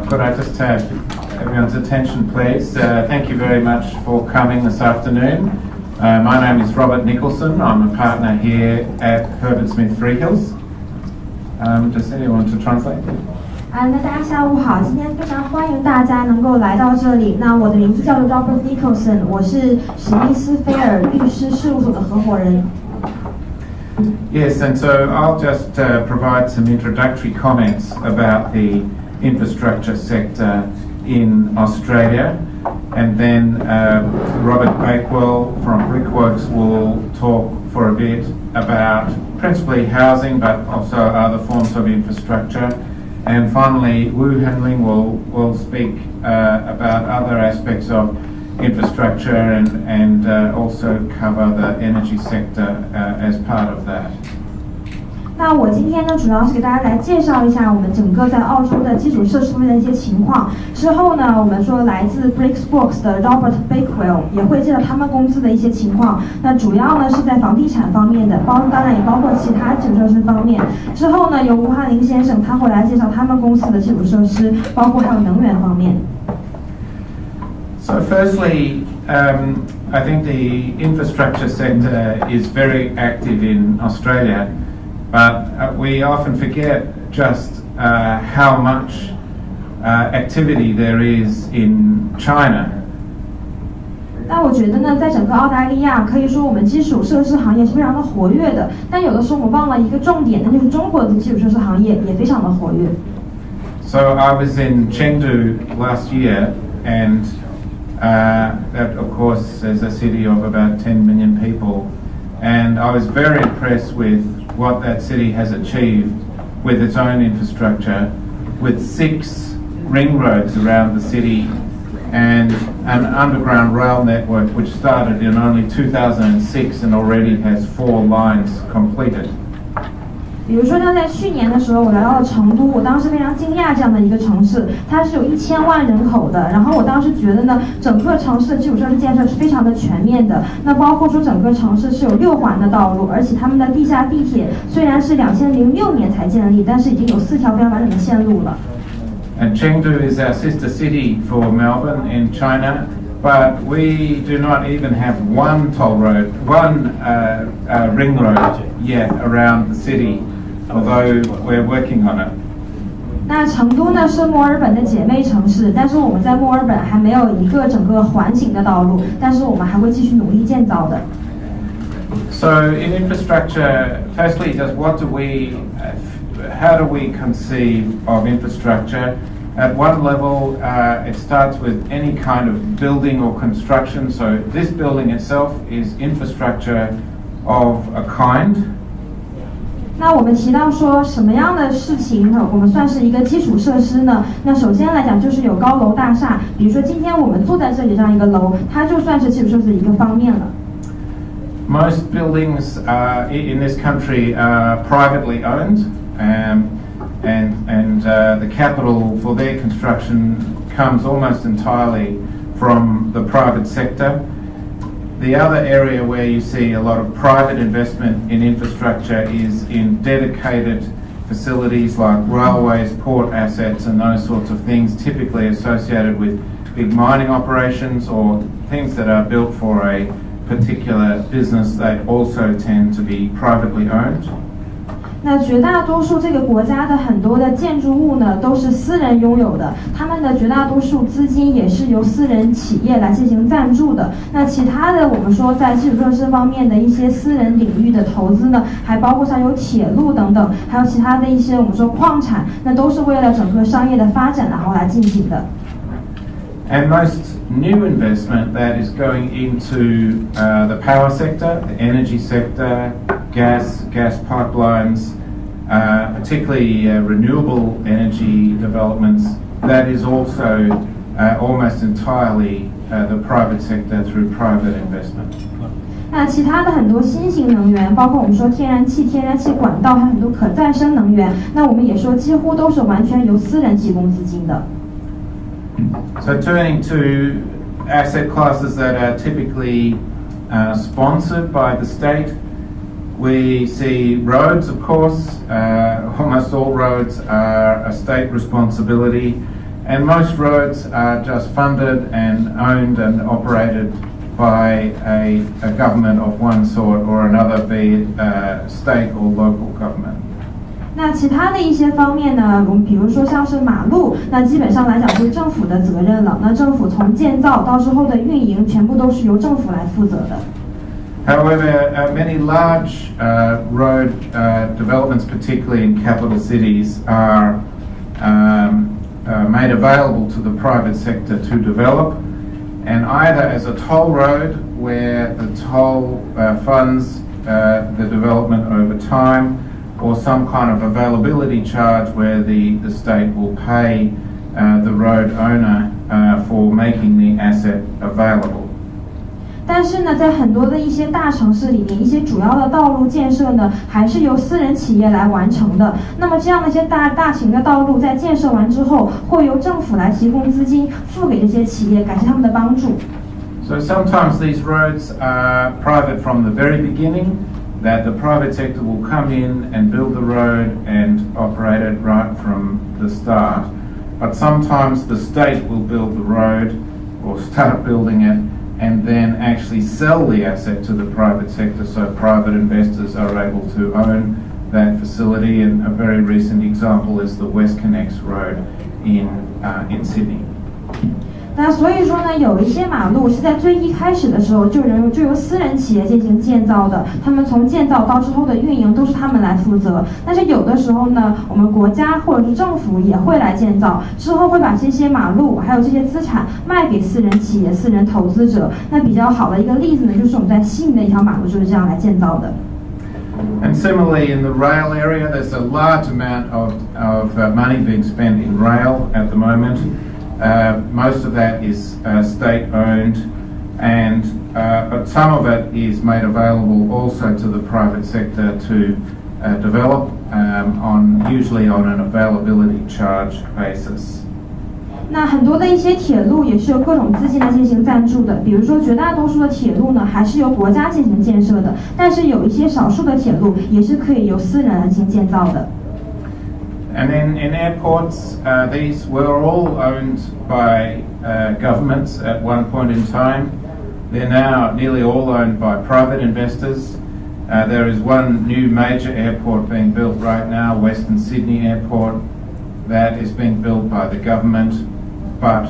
Could I just have everyone's attention, please? Thank you very much for coming this afternoon. My name is Robert Nicholson. I'm a partner here at Herbert Smith Freehills. Does anyone want to translate? 那大家下午好，今天非常欢迎大家能够来到这里。那我的名字叫做 Robert Nicholson， 我是史密斯菲尔律师事务所的合伙人。Yes, and so I'll just provide some introductory comments about the infrastructure sector in Australia, and then Robert Bakewell from Brickworks will talk for a bit about principally housing, but also other forms of infrastructure. And finally, Wu Henling will speak about other aspects of infrastructure and also cover the energy sector as part of that. 那我今天呢，主要是给大家来介绍一下我们整个在澳洲的基础设施方面的一些情况。之后呢，我们说来自 Brickworks 的 Robert Bakewell 也会介绍他们公司的一些情况。那主要呢是在房地产方面的，当然也包括其他基础设施方面。之后呢，由吴汉林先生他会来介绍他们公司的基础设施，包括还有能源方面。So firstly, I think the infrastructure sector is very active in Australia. But we often forget just how much activity there is in China. 那我觉得呢，在整个澳大利亚，可以说我们基础设施行业是非常的活跃的。但有的时候我们忘了一个重点，那就是中国的基础设施行业也非常的活跃。So I was in Chengdu last year, and that of course is a city of about 10 million people, and I was very impressed with what that city has achieved with its own infrastructure, with 6 ring roads around the city and an underground rail network which started in only 2006 and already has 4 lines completed. 比如说呢，在去年的时候，我来到了成都，我当时非常惊讶这样的一个城市，它是有1000万人口的。然后我当时觉得呢，整个城市的基础设施建设是非常的全面的。那包括说整个城市是有6环的道路，而且他们的地下地铁虽然是2006年才建立，但是已经有4条非常完整的线路了。And Chengdu is our sister city for Melbourne in China, but we do not even have one toll road, one ring road yet around the city. Although we're working on it. 那成都呢是墨尔本的姐妹城市，但是我们在墨尔本还没有一个整个环形的道路，但是我们还会继续努力建造的。So in infrastructure, firstly, how do we conceive of infrastructure? At one level, it starts with any kind of building or construction. So this building itself is infrastructure of a kind. 那我们提到说什么样的事情我们算是一个基础设施呢？那首先来讲就是有高楼大厦，比如说今天我们坐在这里这样一个楼，它就算是基础设施的一个方面了。Most buildings in this country are privately owned, and the capital for their construction comes almost entirely from the private sector. The other area where you see a lot of private investment in infrastructure is in dedicated facilities like railways, port assets and those sorts of things, typically associated with big mining operations or things that are built for a particular business. They also tend to be privately owned. 那绝大多数这个国家的很多的建筑物呢，都是私人拥有的，他们的绝大多数资金也是由私人企业来进行赞助的。那其他的我们说在基础设施方面的一些私人领域的投资呢，还包括像有铁路等等，还有其他的一些我们说矿产，那都是为了整个商业的发展然后来进行的。And most new investment that is going into the power sector, the energy sector, gas pipelines, particularly renewable energy developments, that is also almost entirely the private sector through private investment. 那其他的很多新型能源，包括我们说天然气管道，还有很多可再生能源，那我们也说几乎都是完全由私人提供资金的。So turning to asset classes that are typically sponsored by the state, We see roads, of course. Almost all roads are a state responsibility, and most roads are just funded and owned and operated by a government of one sort or another, be it state or local government. 那其他的一些方面呢，我们比如说像是马路，那基本上来讲是政府的责任了。那政府从建造到之后的运营，全部都是由政府来负责的。However, many large road developments, particularly in capital cities, are made available to the private sector to develop, and either as a toll road, where the toll funds the development over time, or some kind of availability charge where the state will pay the road owner for making the asset available. 但是呢，在很多的一些大城市里面，一些主要的道路建设呢，还是由私人企业来完成的。那么这样的一些大型的道路在建设完之后，会由政府来提供资金，付给这些企业，感谢他们的帮助。So sometimes these roads are private from the very beginning, that the private sector will come in and build the road and operate it right from the start. But sometimes the state will build the road or start building it and then actually sell the asset to the private sector, so private investors are able to own that facility. And a very recent example is the WestConnex Road in Sydney. 那所以说呢，有一些马路是在最一开始的时候就由私人企业进行建造的，他们从建造到之后的运营都是他们来负责。但是有的时候呢，我们国家或者是政府也会来建造，之后会把这些马路还有这些资产卖给私人企业、私人投资者。那比较好的一个例子呢，就是我们在悉尼的一条马路就是这样来建造的。And similarly, in the rail area, there's a large amount of money being spent in rail at the moment. Most of that is state-owned, but some of it is made available also to the private sector to develop, usually on an availability charge basis. 那很多的一些铁路也是由各种资金来进行赞助的，比如说绝大多数的铁路呢还是由国家进行建设的，但是有一些少数的铁路也是可以由私人来进行建造的。And in airports, these were all owned by governments at one point in time. They're now nearly all owned by private investors. There is one new major airport being built right now, Western Sydney Airport, that is being built by the government, but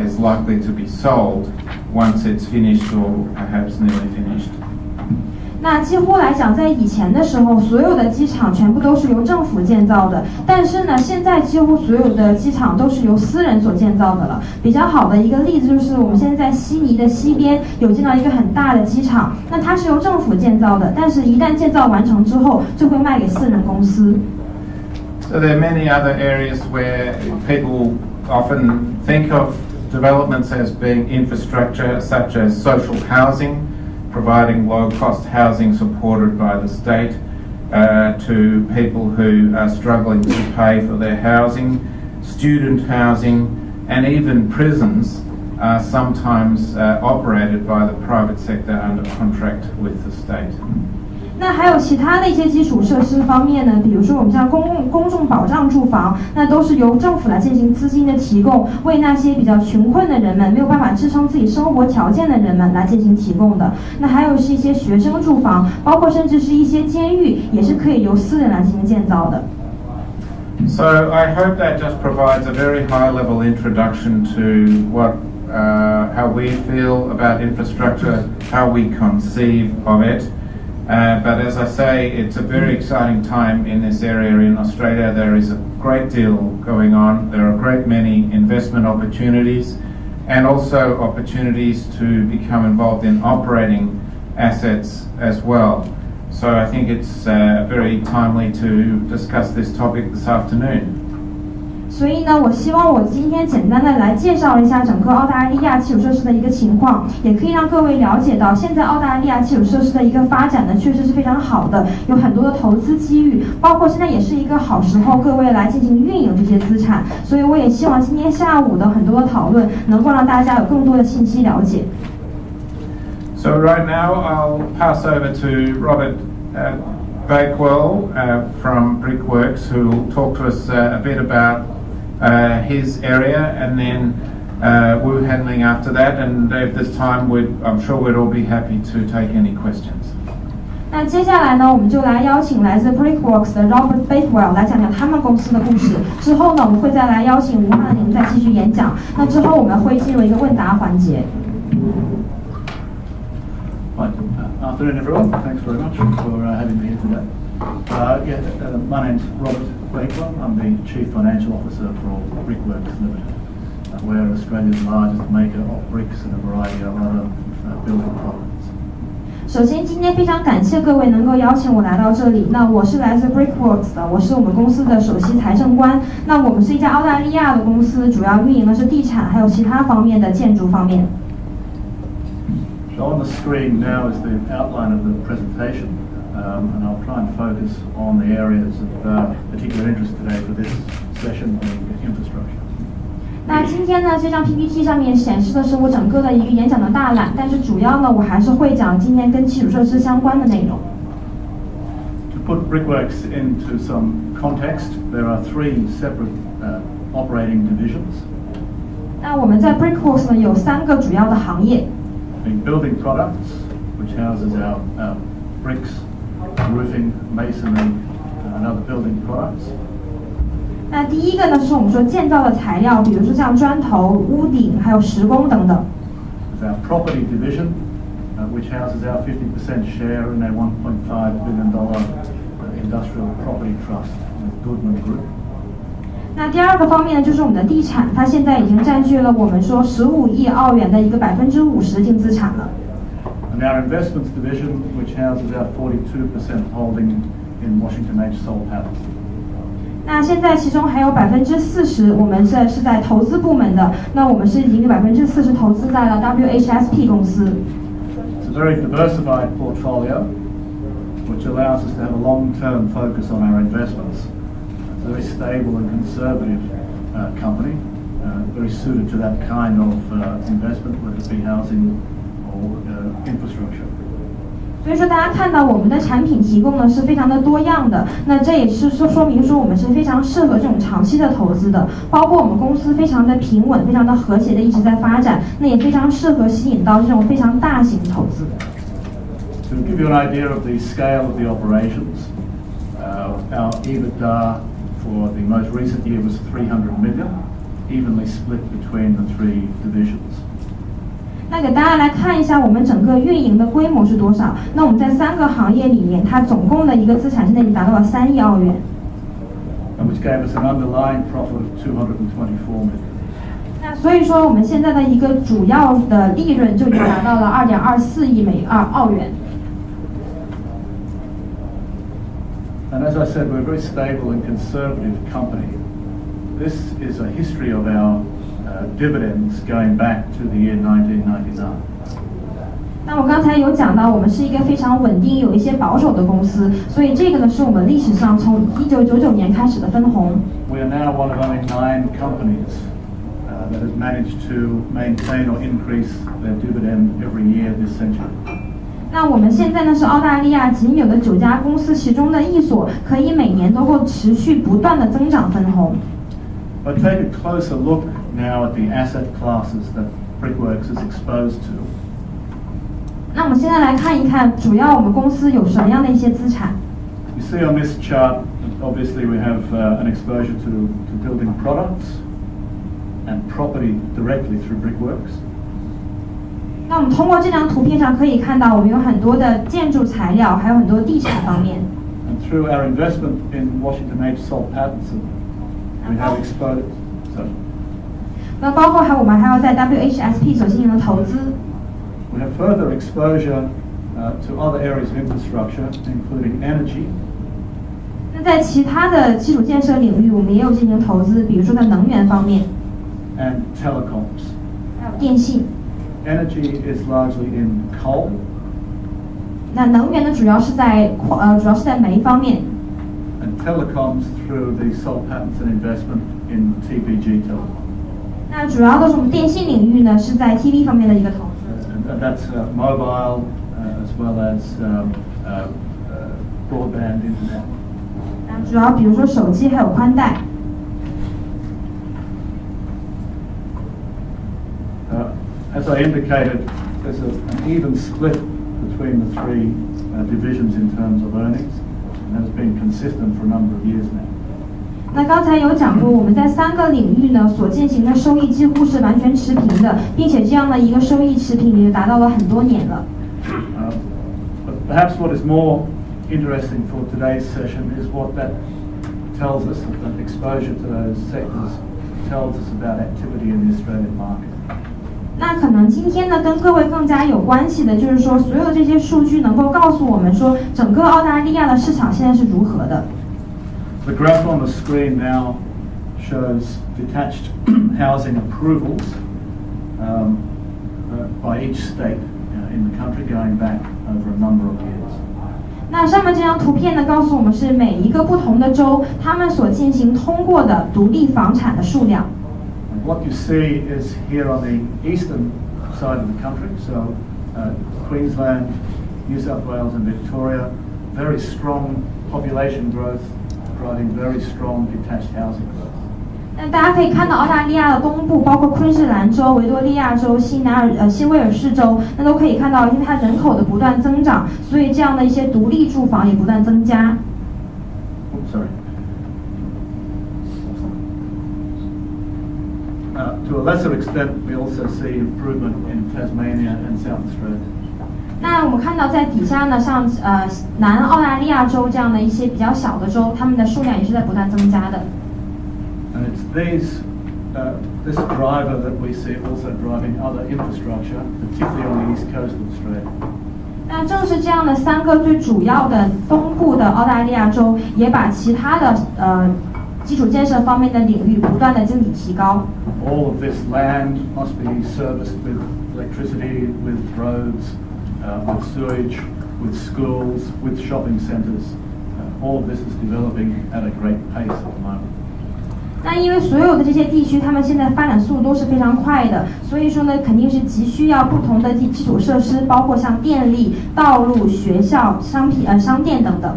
is likely to be sold once it's finished or perhaps nearly finished. 那几乎来讲，在以前的时候，所有的机场全部都是由政府建造的，但是呢，现在几乎所有的机场都是由私人所建造的了。比较好的一个例子就是我们现在在悉尼的西边有建造一个很大的机场，那它是由政府建造的，但是一旦建造完成之后，就会卖给私人公司。So there are many other areas where people often think of developments as being infrastructure, such as social housing.Providing low-cost housing supported by the state to people who are struggling to pay for their housing, student housing, and even prisons are sometimes operated by the private sector under contract with the state. 那还有其他的一些基础设施方面呢，比如说我们像公众保障住房，那都是由政府来进行资金的提供，为那些比较穷困的人们、没有办法支撑自己生活条件的人们来进行提供的。那还有是一些学生住房，包括甚至是一些监狱，也是可以由私人来进行建造的。So I hope that just provides a very high-level introduction to how we feel about infrastructure, how we conceive of it.But as I say, it's a very exciting time in this area in Australia. There is a great deal going on. There are a great many investment opportunities and also opportunities to become involved in operating assets as well. So I think it's very timely to discuss this topic this afternoon.所以呢，我希望我今天简单的来介绍一下整个澳大利亚基础设施的一个情况，也可以让各位了解到现在澳大利亚基础设施的一个发展呢，确实是非常好的，有很多的投资机遇，包括现在也是一个好时候，各位来进行运营这些资产。所以我也希望今天下午的很多的讨论能够让大家有更多的信息了解。So right now I'll pass over to Robert Bakewell from Brickworks, who will talk to us a bit about his area, and then Wu Henling after that. And if there's time, I'm sure we'd all be happy to take any questions. 那接下来呢，我们就来邀请来自 Brickworks 的 Robert Bakewell 来讲讲他们公司的故事。之后呢，我们会再来邀请吴汉林再继续演讲。那之后我们会进入一个问答环节。Right. Afternoon, everyone. Thanks very much for having me here today. My name's Robert Bakewell. I'm the Chief Financial Officer for Brickworks Limited. We're Australia's largest maker of bricks and a variety of other building products. 首先，今天非常感谢各位能够邀请我来到这里。那我是来自 Brickworks 的，我是我们公司的首席财政官。那我们是一家澳大利亚的公司，主要运营的是地产还有其他方面的建筑方面。So on the screen now is the outline of the presentation, and I'll try and focus on the areas of particular interest today for this session on infrastructure. 那今天呢，这张 PPT 上面显示的是我整个的一个演讲的大览，但是主要呢，我还是会讲今天跟基础设施相关的内容。To put Brickworks into some context, there are three separate operating divisions. 那我们在 Brickworks 呢有3个主要的行业。The building products, which houses our bricks, roofing, masonry, and other building products. 那第一个呢是我们说建造的材料，比如说像砖头、屋顶，还有石工等等。There's our property division, which houses our 50% share in a $1.5 billion industrial property trust with Goodman Group. 那第二个方面呢，就是我们的地产，它现在已经占据了我们说15亿澳元的一个50%净资产了。And our investments division, which houses our 42% holding in Washington H. Soul Pattinson. 那现在其中还有40%，我们是在投资部门的。那我们是已经有40%投资在了 WHSP 公司。It's a very diversified portfolio, which allows us to have a long-term focus on our investments. It's a very stable and conservative company, very suited to that kind of investment, whether it be housing or infrastructure. 所以说，大家看到我们的产品提供呢是非常的多样的，那这也是说明说我们是非常适合这种长期的投资的，包括我们公司非常的平稳、非常的和谐的一直在发展，那也非常适合吸引到这种非常大型投资。To give you an idea of the scale of the operations, our EBITDA for the most recent year was $300 million, evenly split between the three divisions. 那给大家来看一下我们整个运营的规模是多少。那我们在3个行业里面，它总共的一个资产现在已经达到了3亿澳元。Which gave us an underlying profit of $224 million. 那所以说，我们现在的一个主要的利润就已经达到了2.24亿澳元。And as I said, we're a very stable and conservative company. This is a history of our dividends going back to the year 1999. 那我刚才有讲到，我们是一个非常稳定、有一些保守的公司，所以这个呢是我们历史上从1999年开始的分红。We are now one of only 9 companies that has managed to maintain or increase their dividend every year this century. 那我们现在呢是澳大利亚仅有的9家公司其中的一所，可以每年都会持续不断的增长分红。But take a closer look now at the asset classes that Brickworks is exposed to. 那我们现在来看一看，主要我们公司有什么样的一些资产。You see on this chart, obviously we have an exposure to building products and property directly through Brickworks. 那我们通过这张图片上可以看到，我们有很多的建筑材料，还有很多地产方面。And through our investment in Washington H. Soul Pattinson, we have exposed. 那包括我们还要在 WHSP 所进行的投资。We have further exposure to other areas of infrastructure, including energy. 那在其他的基础建设领域，我们也有进行投资，比如说在能源方面。And telecoms. 还有电信。Energy is largely in coal. 那能源呢，主要是在煤方面。And telecoms through the Soul Pattinson investment in TPG Telecom. 那主要的是我们电信领域呢，是在 TV 方面的一个投资。And that's mobile as well as broadband internet. 主要比如说手机还有宽带。As I indicated, there's an even split between the three divisions in terms of earnings, and that has been consistent for a number of years now. 那刚才有讲过，我们在3个领域呢所进行的收益几乎是完全持平的，并且这样的一个收益持平也达到了很多年了。But perhaps what is more interesting for today's session is what that tells us, that exposure to those sectors tells us about activity in the Australian market. 那可能今天呢，跟各位更加有关系的，就是说，所有这些数据能够告诉我们说，整个澳大利亚的市场现在是如何的。The graph on the screen now shows detached housing approvals by each state in the country going back over a number of years. 那上面这张图片呢，告诉我们是每一个不同的州，他们所进行通过的独立房产的数量。What you see is here on the eastern side of the country, so Queensland, New South Wales and Victoria, very strong population growth, driving very strong detached housing growth. 那大家可以看到澳大利亚的东部，包括昆士兰州、维多利亚州、新威尔士州，那都可以看到，因为它人口的不断增长，所以这样的一些独立住房也不断增加。To a lesser extent, we also see improvement in Tasmania and South Australia. 那我们看到在底下呢，像南澳大利亚州这样的一些比较小的州，它们的数量也是在不断增加的。And it's this driver that we see also driving other infrastructure, particularly on the east coast of Australia. 那正是这样的3个最主要的东部的澳大利亚州，也把其他的基础建设方面的领域不断的经济提高。All of this land must be serviced with electricity, with roads, with sewage, with schools, with shopping centres. All of this is developing at a great pace at the moment. 那因为所有的这些地区，他们现在发展速度都是非常快的，所以说呢，肯定是急需要不同的基础设施，包括像电力、道路、学校、商店等等。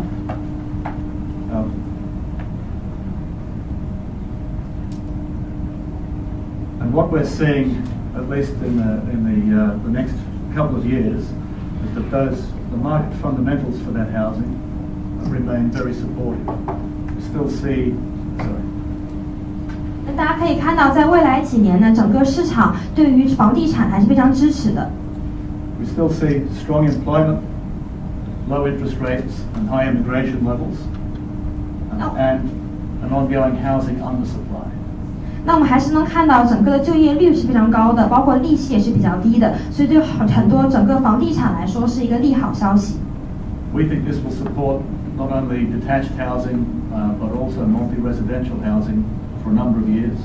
And what we're seeing, at least in the next couple of years, is that the market fundamentals for that housing remain very supportive. We still see, sorry. 那大家可以看到，在未来几年呢，整个市场对于房地产还是非常支持的。We still see strong employment, low interest rates, and high immigration levels, and an ongoing housing undersupply. 那我们还是能看到整个的就业率是非常高的，包括利息也是比较低的，所以对很多整个房地产来说是一个利好消息。We think this will support not only detached housing, but also multi-residential housing for a number of years.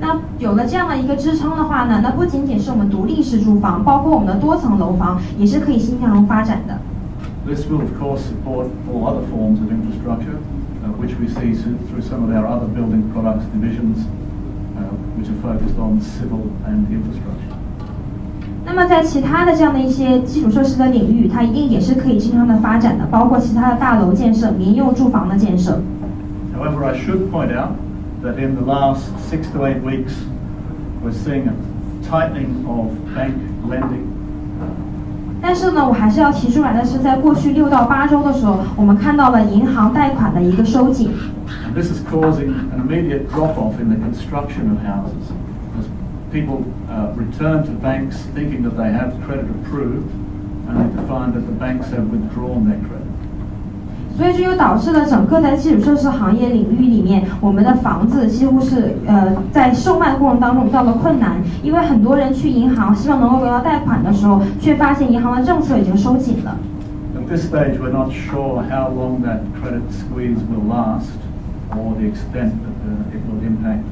那有了这样的一个支撑的话呢，那不仅仅是我们独立式住房，包括我们的多层楼房也是可以新向荣发展的。This will of course support all other forms of infrastructure, which we see through some of our other building products divisions, which are focused on civil and infrastructure. 那么在其他的这样的一些基础设施的领域，它一定也是可以经常的发展的，包括其他的大楼建设、民用住房的建设。However, I should point out that in the last 6 to 8 weeks, we're seeing a tightening of bank lending. 但是呢，我还是要提出来的是，在过去6到8周的时候，我们看到了银行贷款的一个收紧。And this is causing an immediate drop-off in the construction of houses, as people return to banks thinking that they have credit approved, only to find that the banks have withdrawn their credit. 所以这就导致了整个在基础设施行业领域里面，我们的房子几乎是在售卖过程当中遇到了困难，因为很多人去银行希望能够得到贷款的时候，却发现银行的政策已经收紧了。At this stage, we're not sure how long that credit squeeze will last, or the extent that it will impact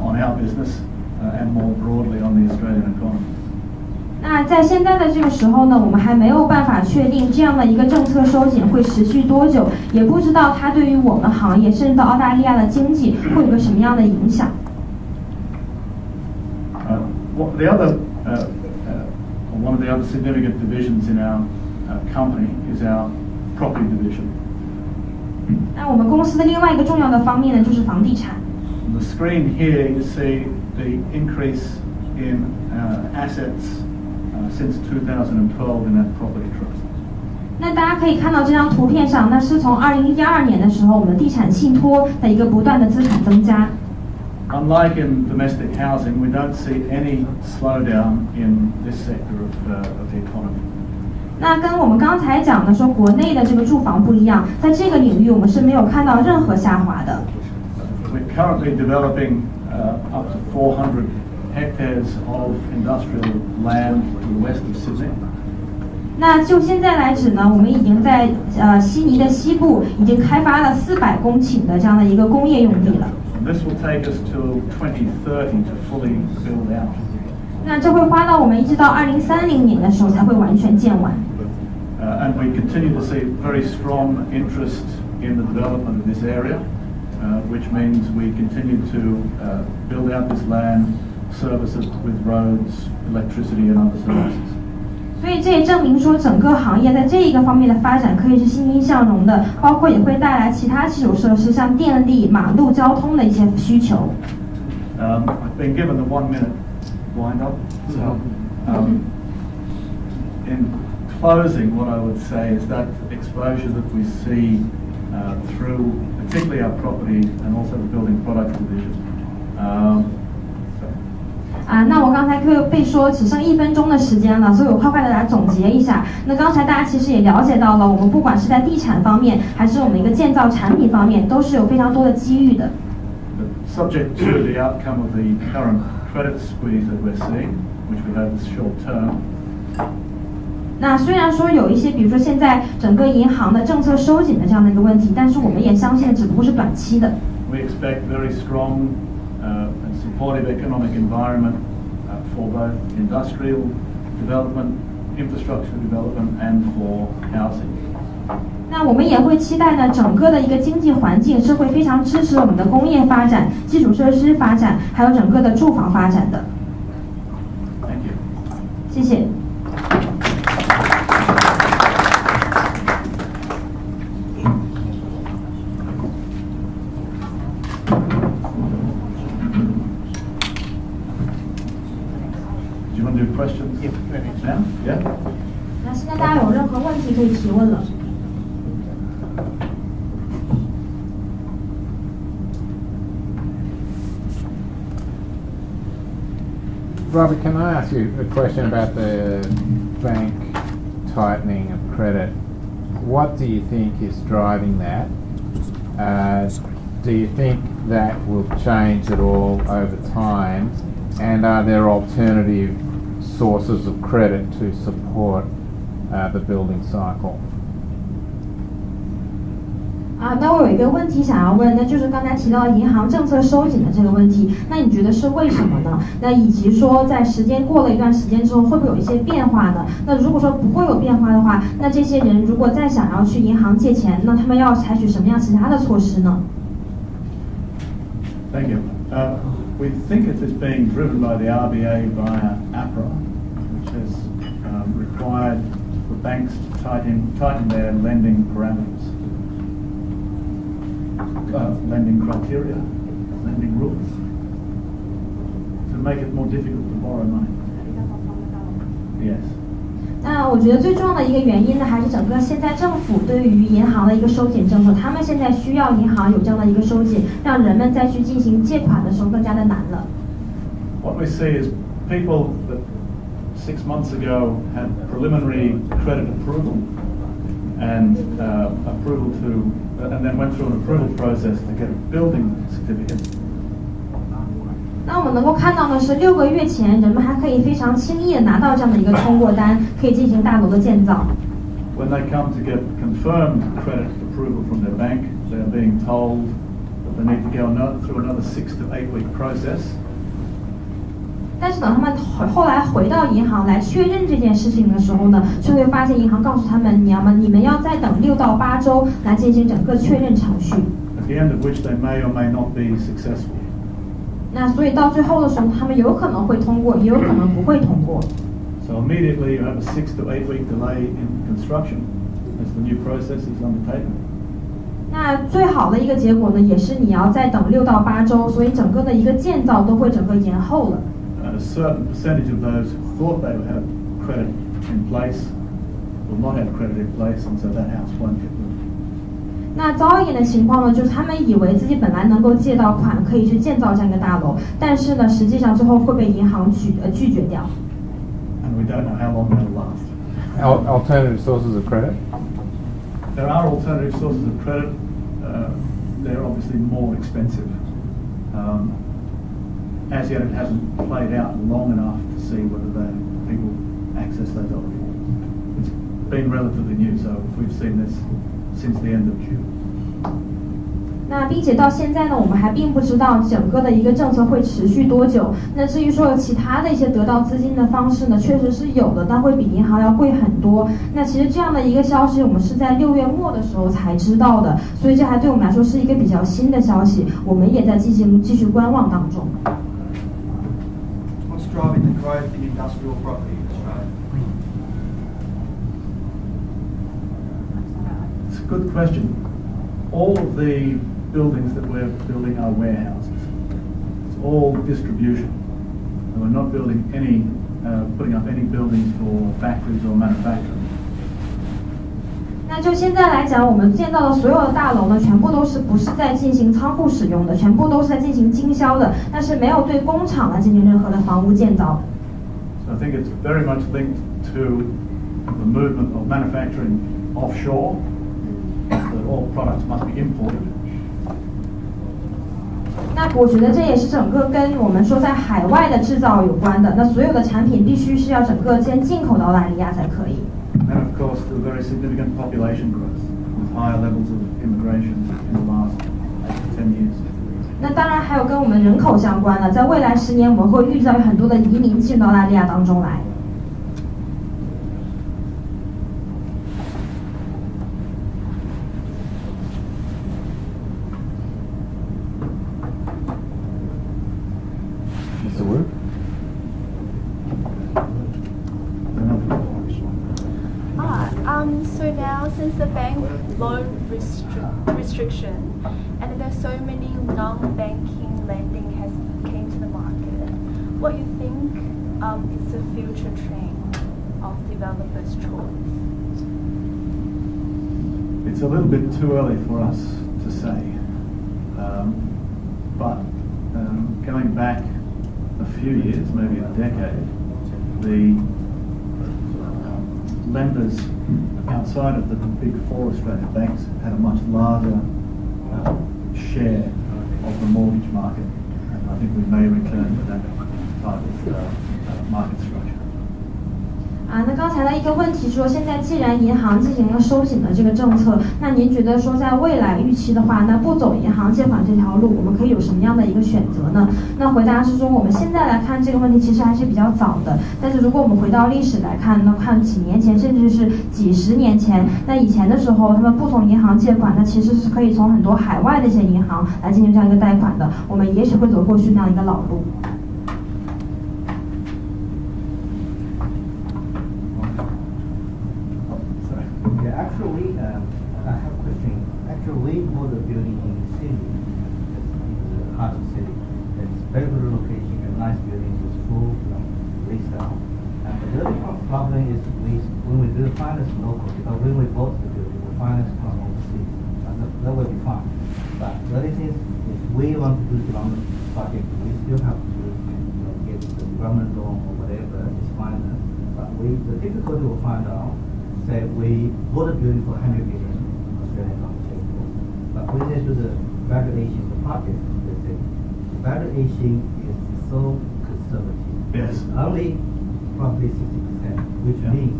on our business and more broadly on the Australian economy. 那在现在的这个时候呢，我们还没有办法确定这样的一个政策收紧会持续多久，也不知道它对于我们行业甚至到澳大利亚的经济会有个什么样的影响。One of the other significant divisions in our company is our property division. 那我们公司的另外一个重要的方面呢，就是房地产。On the screen here, you see the increase in assets since 2012 in that property trust. 那大家可以看到这张图片上，那是从2012年的时候，我们地产信托的一个不断的资产增加。Unlike in domestic housing, we don't see any slowdown in this sector of the economy. 那跟我们刚才讲的说国内的这个住房不一样，在这个领域我们是没有看到任何下滑的。We're currently developing up to 400 hectares of industrial land to the west of Sydney. 那就现在来指呢，我们已经在悉尼的西部已经开发了400公顷的这样的一个工业用地了。This will take us to 2030 to fully build out. 那这会花到我们一直到2030年的时候才会完全建完。And we continue to see very strong interest in the development of this area, which means we continue to build out this land, service it with roads, electricity and other services. 所以这也证明说，整个行业在这一个方面的发展可以是欣欣向荣的，包括也会带来其他基础设施，像电力、马路交通的一些需求。I've been given the 1-minute wind up. So, in closing, what I would say is that exposure that we see through particularly our property and also the building products division. 那我刚才被说只剩1分钟的时间了，所以我快快的来总结一下。那刚才大家其实也了解到了，我们不管是在地产方面，还是我们一个建造产品方面，都是有非常多的机遇的。Subject to the outcome of the current credit squeeze that we're seeing, which we hope is short term. 那虽然说有一些，比如说现在整个银行的政策收紧的这样的一个问题，但是我们也相信只不过是短期的。We expect very strong and supportive economic environment for both industrial development, infrastructure development, and for housing. 那我们也会期待呢，整个的一个经济环境是会非常支持我们的工业发展、基础设施发展，还有整个的住房发展的。Thank you. 谢谢。Do you want to do questions now? Yeah. 那现在大家有任何问题可以提问了。Robert, can I ask you a question about the bank tightening of credit? What do you think is driving that? Do you think that will change at all over time? And are there alternative sources of credit to support the building cycle? 那我有一个问题想要问，那就是刚才提到银行政策收紧的这个问题，那你觉得是为什么呢？那以及说在时间过了一段时间之后，会不会有一些变化呢？那如果说不会有变化的话，那这些人如果再想要去银行借钱，那他们要采取什么样其他的措施呢？ Thank you. We think it is being driven by the RBA via APRA, which has required the banks to tighten their lending parameters, lending criteria, lending rules, to make it more difficult to borrow money. Yes. 那我觉得最重要的一个原因呢，还是整个现在政府对于银行的一个收紧政策，他们现在需要银行有这样的一个收紧，让人们再去进行借款的时候更加的难了。What we see is people that 6 months ago had preliminary credit approval and approval to, and then went through an approval process to get a building certificate. 那我们能够看到的是，6个月前，人们还可以非常轻易的拿到这样的一个通过单，可以进行大楼的建造。When they come to get confirmed credit approval from their bank, they are being told that they need to go through another 6 to 8 week process. 但是等他们后来回到银行来确认这件事情的时候呢，就会发现银行告诉他们，你们要再等6到8周来进行整个确认程序。At the end of which they may or may not be successful. 那所以到最后的时候，他们有可能会通过，也有可能不会通过。So immediately you have a 6 to 8 week delay in construction. as the new process is undertaken. 那最好的一个结果呢，也是你要再等6到8周，所以整个的一个建造都会整个延后了。A certain percentage of those who thought they would have credit in place will not have credit in place, and so that house won't get built. 那糟一点的情况呢，就是他们以为自己本来能够借到款，可以去建造这样一个大楼，但是呢，实际上最后会被银行拒绝掉。And we don't know how long that'll last. Alternative sources of credit? There are alternative sources of credit. They're obviously more expensive. As yet, it hasn't played out long enough to see whether people access those other forms. It's been relatively new, so we've seen this since the end of June. 那并且到现在呢，我们还并不知道整个的一个政策会持续多久。那至于说其他的一些得到资金的方式呢，确实是有的，但会比银行要贵很多。那其实这样的一个消息，我们是在6月末的时候才知道的，所以这还对我们来说是一个比较新的消息，我们也在继续观望当中。What's driving the growth in industrial property in Australia? It's a good question. All of the buildings that we're building are warehouses. It's all distribution. And we're not building putting up any buildings for factories or manufacturing. 那就现在来讲，我们建造的所有的大楼呢，全部不是在进行仓库使用的，全部都是在进行经销的，但是没有对工厂来进行任何的房屋建造。So I think it's very much linked to the movement of manufacturing offshore, that all products must be imported. 那我觉得这也是整个跟我们说在海外的制造有关的。那所有的产品必须是要整个先进口到澳大利亚才可以。And of course, the very significant population growth with higher levels of immigration in the last 8 to 10 years. 那当然还有跟我们人口相关的，在未来10年，我们会遇到很多的移民进到澳大利亚当中来。So now, since the bank loan restriction, and there's so many non-banking lending has came to the market, what you think is the future trend of developers' choice? It's a little bit too early for us to say, but going back a few years, maybe a decade, the lenders outside of the big 4 Australian banks had a much larger share of the mortgage market, and I think we may return to that type of market structure. 那刚才的一个问题说，现在既然银行进行了收紧的这个政策，那您觉得说在未来预期的话，那不走银行借款这条路，我们可以有什么样的一个选择呢？那回答是说，我们现在来看这个问题其实还是比较早的，但是如果我们回到历史来看，那看几年前甚至是几10年前，那以前的时候他们不从银行借款，那其实是可以从很多海外的一些银行来进行这样一个贷款的，我们也许会走过去那样一个老路。Actually, I have a question. Actually, we bought a building in Sydney, it's heart of city. It's very good location, a nice building, it's full, leased out. And the other problem is when we do finance local, because when we bought the building, we finance from overseas. That will be fine. But the other thing is, if we want to do development project, we still have to get the government loan or whatever is finance. But the difficulty we'll find out. Say we bought a building for 100 million Australian dollars, but when they do the valuation of the property, they say the valuation is so conservative. Yes. Only probably 60%, which means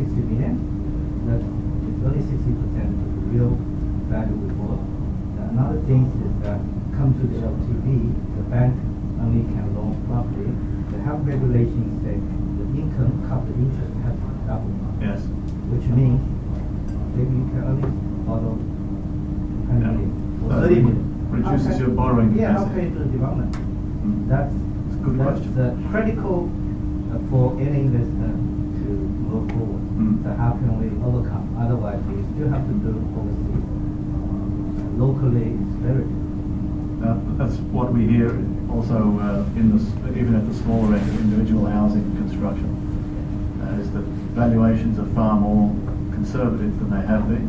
60 million. That it's only 60% of the real value we bought. Another thing is that come to the LTV, the bank only can loan property. They have regulations say the income cover interest has to double. Yes. Which means maybe you can only borrow 100 million or 30 million. Reduces your borrowing capacity. Yeah, how can you do development? That's a good question. Critical for any investor to move forward. So how can we overcome? Otherwise, we still have to do overseas. Locally, it's very difficult. That's what we hear also even at the smaller end of individual housing construction, is that valuations are far more conservative than they have been,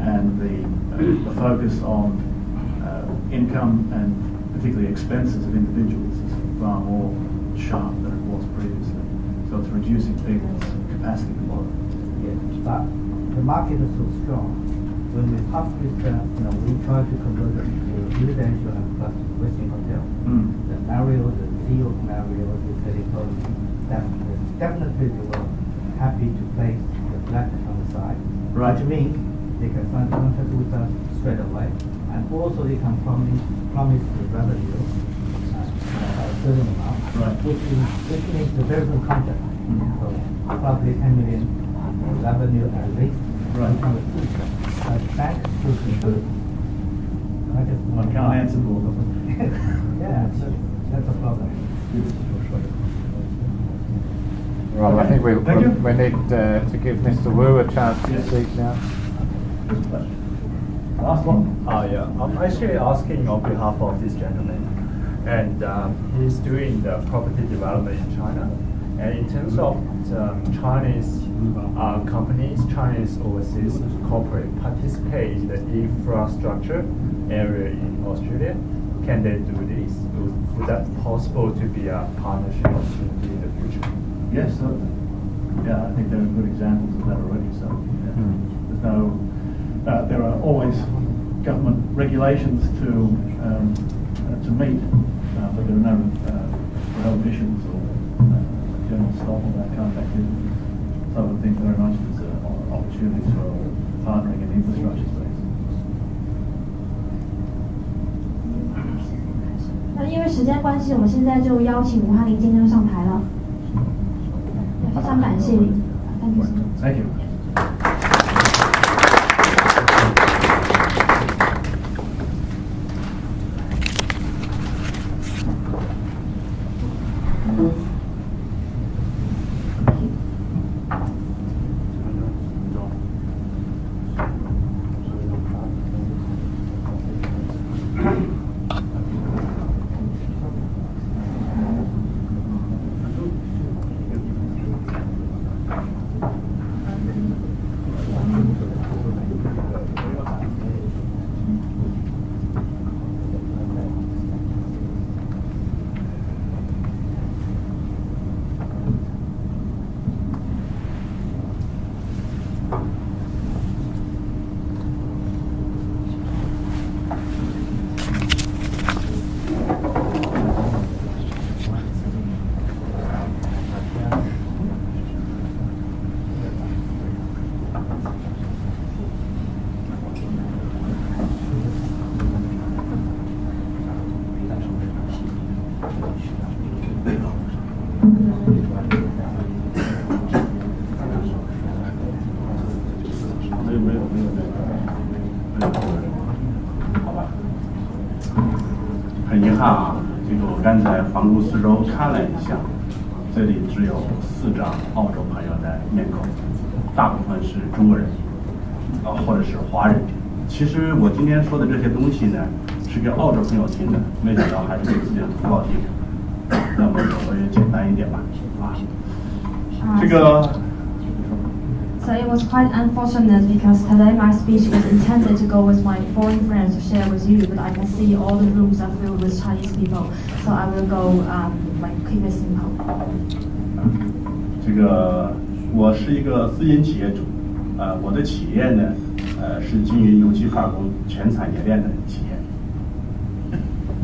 and the focus on income and particularly expenses of individuals is far more sharp than it was previously. So it's reducing people's capacity to borrow. Yes, but the market is so strong. When we publish we try to convert it to residential and plus Western hotel. The Marriott, the CEO of Marriott, is very close. Definitely they were happy to place the flat on the side. Right. Which means they can sign a contract with us straight away. And also they can promise the revenue a certain amount, Right. which means the very good contract. So probably 10 million revenue at least. Right. Bank should be good. One can't answer for them. Yeah, that's a problem. Rob, I think we Thank you. need to give Mr. Wu a chance to Yes. speak now. Last one. Yeah, I'm actually asking on behalf of this gentleman, and he's doing the property development in China. And in terms of Chinese companies, Chinese overseas corporate participate in the infrastructure area in Australia, can they do this? Would that possible to be a partnership opportunity in the future? Yes, certainly. Yeah, I think there are good examples of that already. So there's no, there are always government regulations to meet, but there are no prohibitions or general stop of that kind of activity. So I would think very much there's opportunities for partnering in the infrastructure space. 那因为时间关系，我们现在就邀请吴汉林先生上台了。非常感谢你。Thank you.很遗憾啊，这个我刚才环顾四周看了一下，这里只有4张澳洲朋友的面孔，大部分是中国人，或者是华人。其实我今天说的这些东西呢，是给澳洲朋友听的，没想到还是给自己的同胞听。那么我也简单一点吧，这个。So it was quite unfortunate because today my speech was intended to go with my foreign friends to share with you, but I can see all the rooms are filled with Chinese people, so I will go keep it simple. 这个我是一个私营企业主，我的企业呢，是经营油气化工全产业链的企业。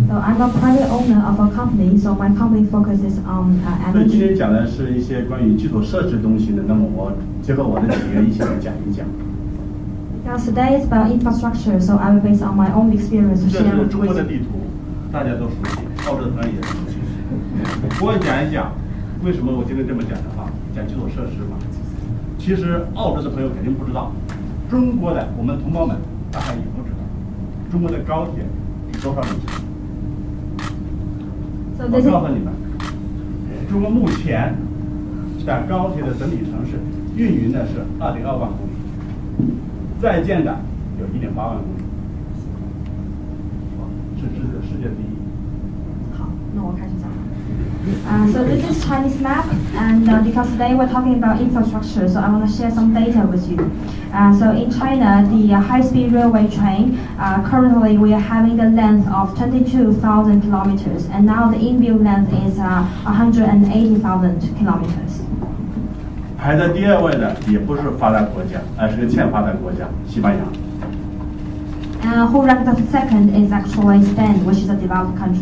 So I'm a private owner of a company, so my company focuses on 所以今 energy. 天讲的是一些关于基础设施东西的，那么我结合我的企业一起来讲一讲。Because today is about infrastructure, so I will base on my own experience to 这 share 是 with 中国的 you. 地图，大家都熟悉，澳洲朋友也熟悉。我讲一讲为什么我今天这么讲的话，讲基础设施嘛。其实澳洲的朋友肯定不知道，中国的我们同胞们大概也不知道，中国的高铁有多少里程？ So 我 this is 告诉你们，中国目前但高铁的整体城市运营的是2.2万公里，在建的有1.8万公里，是世界第一。好，那我开始讲。So this is Chinese map, and because today we're talking about infrastructure, so I want to share some data with you. So in China, the high-speed railway train, currently we are having the length of 22,000 kilometers, and now the inbuilt length is 180,000 kilometers. 排在第2位的也不是发达国家，而是个欠发达国家，西班牙。Who ranked the second is actually Spain, which is a developed country.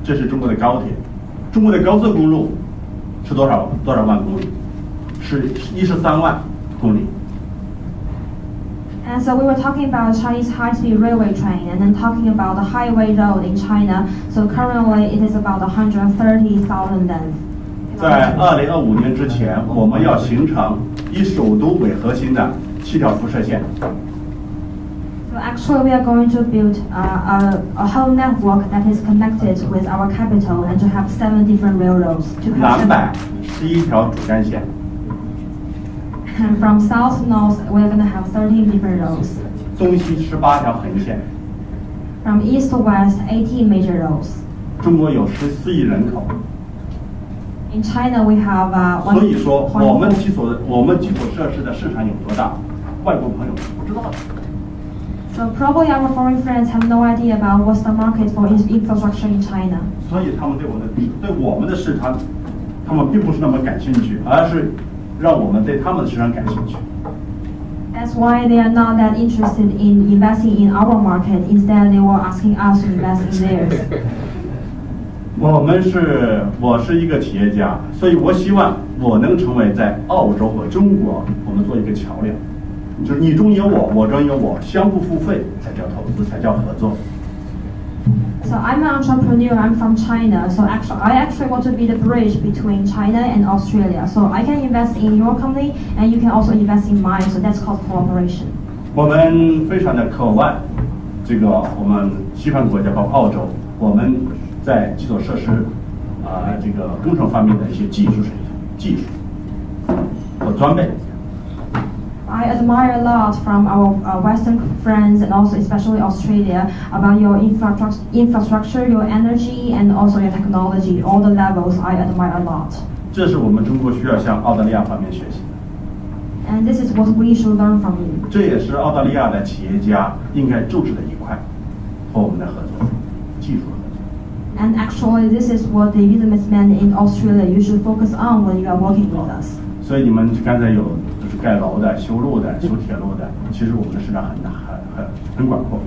这是中国的高铁，中国的高速公路是多少万公里？是13万公里。And so we were talking about Chinese high-speed railway train, and then talking about the highway road in China. So currently it is about 130,000 length. 在2025年之前，我们要形成以首都为核心的7条辐射线。So actually, we are going to build a whole network that is connected with our capital, and to have 7 different railroads. To 南北11条主干线。And from south to north, we are going to have 13 different roads. 东西18条横线。From east to west, 18 major roads. 中国有14亿人口。In China, we have 所以说，我们基础设施的市场有多大，外国朋友是不知道的。So probably our foreign friends have no idea about what's the market for infrastructure in China. 所以他们对我们的市场，他们并不是那么感兴趣，而是让我们对他们的市场感兴趣。That's why they are not that interested in investing in our market. Instead, they were asking us to invest in theirs. 我是一个企业家，所以我希望我能成为在澳洲和中国，我们做一个桥梁。就是你中有我，我中有我，相互付费才叫投资，才叫合作。So I'm an entrepreneur. I'm from China. So I actually want to be the bridge between China and Australia. So I can invest in your company, and you can also invest in mine. So that's called cooperation. 我们非常的渴望，我们西方国家包括澳洲，我们在基础设施工程方面的一些技术和装备。I admire a lot from our Western friends, and also especially Australia, about your infrastructure, your energy, and also your technology. All the levels I admire a lot. 这是我们中国需要向澳大利亚方面学习的。And this is what we should learn from you. 这也是澳大利亚的企业家应该重视的一块，和我们的合作，技术合作。And actually, this is what the businessmen in Australia you should focus on when you are working with us. 所以你们刚才有就是盖楼的、修路的、修铁路的，其实我们的市场很广阔。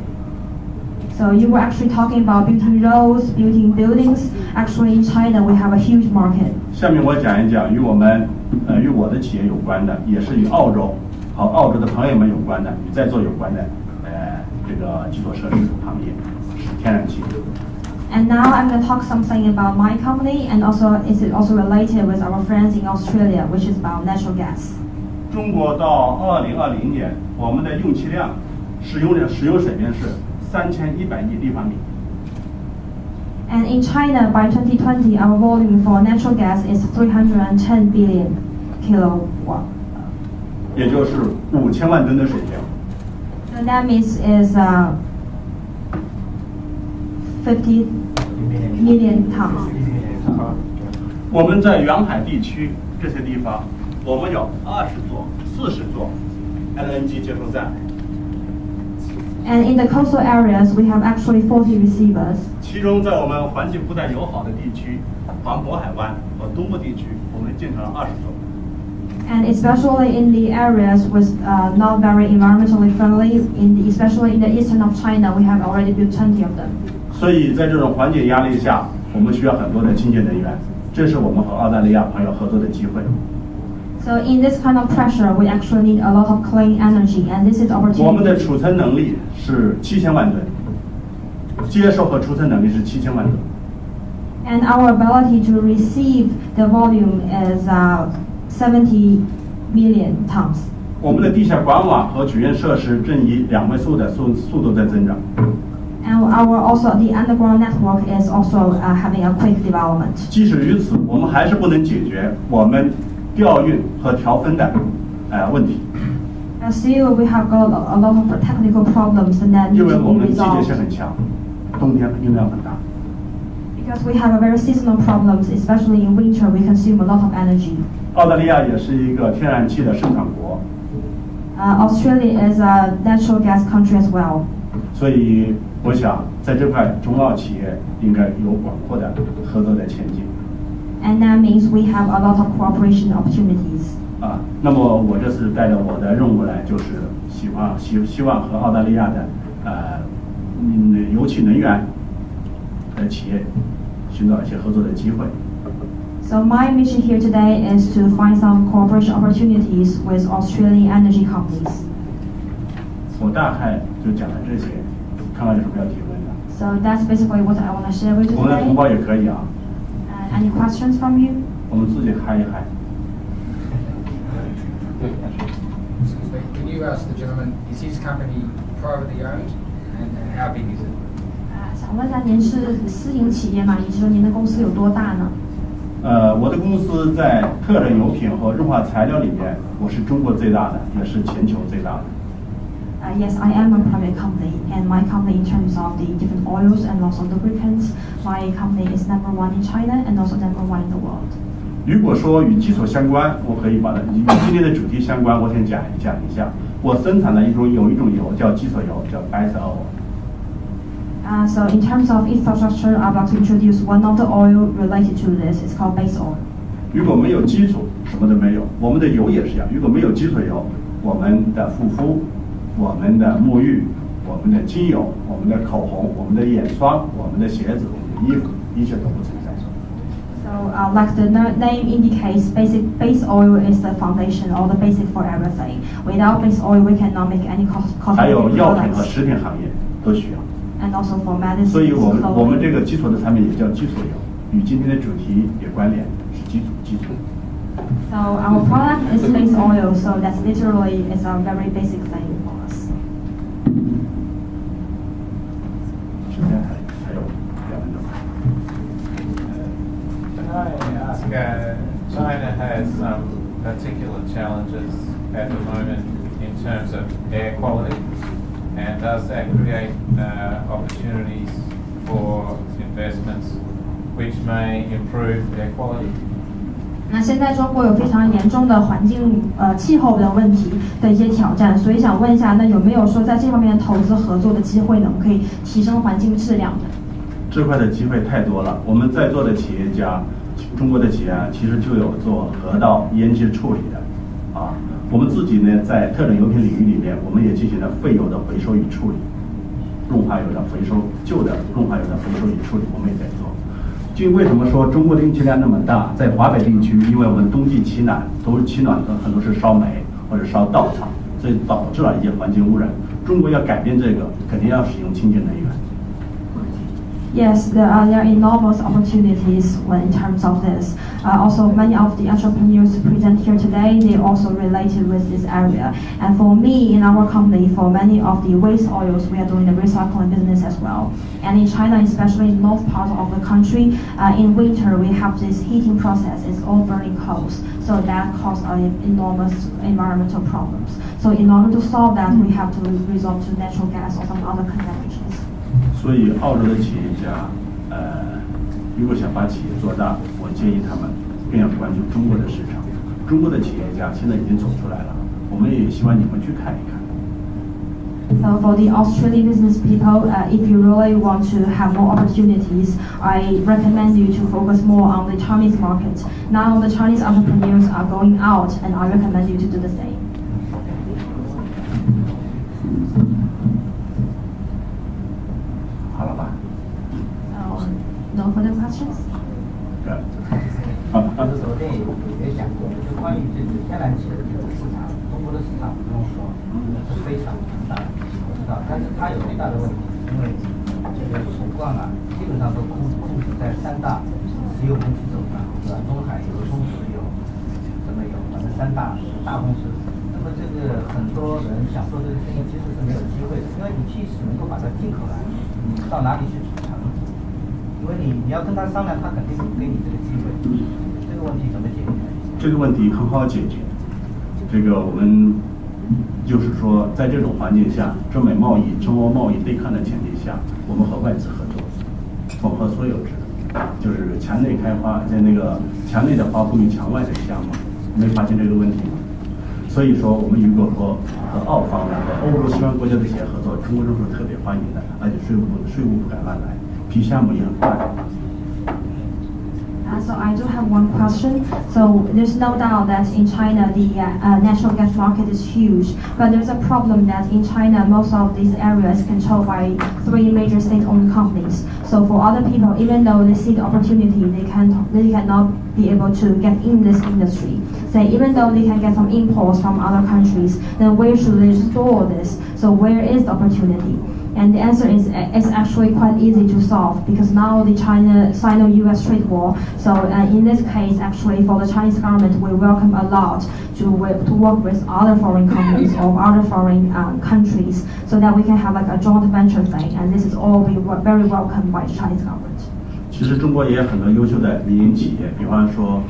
So you were actually talking about building roads, building buildings. Actually, in China, we have a huge market. 下面我讲一讲与我的企业有关的，也是与澳洲和澳洲的朋友们有关的，与在座有关的，基础设施行业，是天然气。And now I'm going to talk something about my company, and also it's also related with our friends in Australia, which is about natural gas. 中国到2020年，我们的用气量使用水平是3100亿立方米。And in China, by 2020, our volume for natural gas is 310 billion kilowatt. 也就是5000万吨的水平。So that means is 50 million tons. 我们在沿海地区这些地方，我们有40座 LNG 接收站。And in the coastal areas, we have actually 40 receivers. 其中，在我们环境不太友好的地区，环渤海湾和东部地区，我们建成了20座。And especially in the areas with not very environmentally friendly, especially in the eastern of China, we have already built 20 of them. 所以在这种环境压力下，我们需要很多的清洁能源，这是我们和澳大利亚朋友合作的机会。So in this kind of pressure, we actually need a lot of clean energy, and this is opportunity. 我们的储存能力是7000万吨，接收和储存能力是7000万吨。And our ability to receive the volume is 70 million tons. 我们的地下管网和取运设施正以2位数的速度在增长。And And the underground network is also having a quick development. 即使如此，我们还是不能解决我们调运和调分的问题。Still, we have got a lot of technical problems that need 因为 to 我 be 们季节 resolved. 性很强，冬天用量很大。 Because we have a very seasonal problems, especially in winter, we consume a lot of energy. 澳大利亚也是一个天然气的生产国， Australia is a natural gas country as well. 所以我想在这块中澳企业应该有广阔的合作的前景。 And that means we have a lot of cooperation opportunities. 那么我这次带着我的任务来，就是希望和澳大利亚的油气能源的企业寻找一些合作的机会。 So my mission here today is to find some cooperation opportunities with Australian energy companies. 我大概就讲了这些，看看有什么要提问的。 So that's basically what I want to share with you 我们的 today. 同胞也可以啊， Any questions from you? 我们自己嗨一嗨。 Excuse me, can you ask the gentleman, is his company privately owned and how big is it? 想问一下，您是私营企业吗？也就是说，您的公司有多大呢？我的公司在特冷油品和润滑材料里面，我是中国最大的，也是全球最大的。Yes, I am a private company, and my company, in terms of the different oils and also lubricants, my company is number one in China and also number one in the world. 如果说与基础相关，我可以把它与今天的主题相关，我想讲一下。我生产的有一种油叫基础油，叫 base oil。 So in terms of infrastructure, I'd like to introduce one of the oil related to this. It's called base oil. 如果没有基础，什么都没有。我们的油也是一样，如果没有基础油，我们的护肤、我们的沐浴、我们的精油、我们的口红、我们的眼霜、我们的鞋子、我们的衣服，一切都不存在。 So, like the name indicates, base oil is the foundation or the basic for everything. Without base oil, we cannot make any 还有 cosmetic 药品和 products. 食品行业都需要。 And also for medicine. 所以我们这个基础的产品也叫基础油，与今天的主题也关联，是基础。 So our product is base oil, so that's literally is a very basic thing for us. 时间还有2分钟。 Can I ask, China has some particular challenges at the moment in terms of air quality, and does that create opportunities for investments which may improve air quality? 那现在中国有非常严重的环境气候的问题的一些挑战，所以想问一下，那有没有说在这方面的投资合作的机会呢？我们可以提升环境质量的。这块的机会太多了，我们在座的企业家，中国的企业其实就有做河道烟气处理的，我们自己呢在特冷油品领域里面，我们也进行了废油的回收与处理，润滑油的回收，旧的润滑油的回收与处理，我们也在做。就为什么说中国的用气量那么大？在华北地区，因为我们冬季取暖的很多是烧煤或者烧稻草，所以导致了一些环境污染。中国要改变这个，肯定要使用清洁能源。 Yes, there are enormous opportunities in terms of this. Also, many of the entrepreneurs present here today, they also related with this area. And for me, in our company, for many of the waste oils, we are doing the recycling business as well. And in China, especially in north part of the country, in winter we have this heating process. It's all burning coals, so that causes enormous environmental problems. So in order to solve that, we have to resort to natural gas or some other conventions. 所以，澳洲的企业家，如果想把企业做大，我建议他们更要关注中国的市场。中国的企业家现在已经走出来了，我们也希望你们去看一看。 So for the Australian business people, if you really want to have more opportunities, I recommend you to focus more on the Chinese market. Now the Chinese entrepreneurs are going out, and I recommend you to do the same. 好了吧？ No further questions? 就是昨天也讲过，就关于这个天然气的这个市场，中国的市场不用说，是非常庞大的，我知道，但是它有最大的问题，因为这个储罐基本上都控制在3大石油公司手上，是吧？中海油、中石油、什么油，反正3大公司。那么这个很多人想做这个生意，其实是没有机会的，因为你即使能够把它进口来，到哪里去储藏？因为你要跟他商量，他肯定不给你这个机会。这个问题怎么解决？这个问题很好解决。这个我们就是说，在这种环境下，中美贸易、中欧贸易对抗的前提下，我们和外资合作，统合所有制，就是墙内开花，在那个墙内的花不与墙外的香嘛。没发现这个问题吗？所以说，我们如果说和澳方和欧洲西方国家的企业合作，中国政府特别欢迎的，而且税务不敢乱来，批项目也很快。So I do have one question. So there's no doubt that in China the natural gas market is huge, but there's a problem that in China most of these areas is controlled by 3 major state-owned companies. So for other people, even though they see the opportunity, they cannot be able to get in this industry. Say even though they can get some imports from other countries, then where should they store this? So where is the opportunity? And the answer is it's actually quite easy to solve because now the Sino-US trade war. So in this case, actually for the Chinese government, we welcome a lot to work with other foreign companies or other foreign countries, so that we can have like a joint venture thing. And this is all be very welcomed by the Chinese government. 其实中国也有很多优秀的民营企业，比方说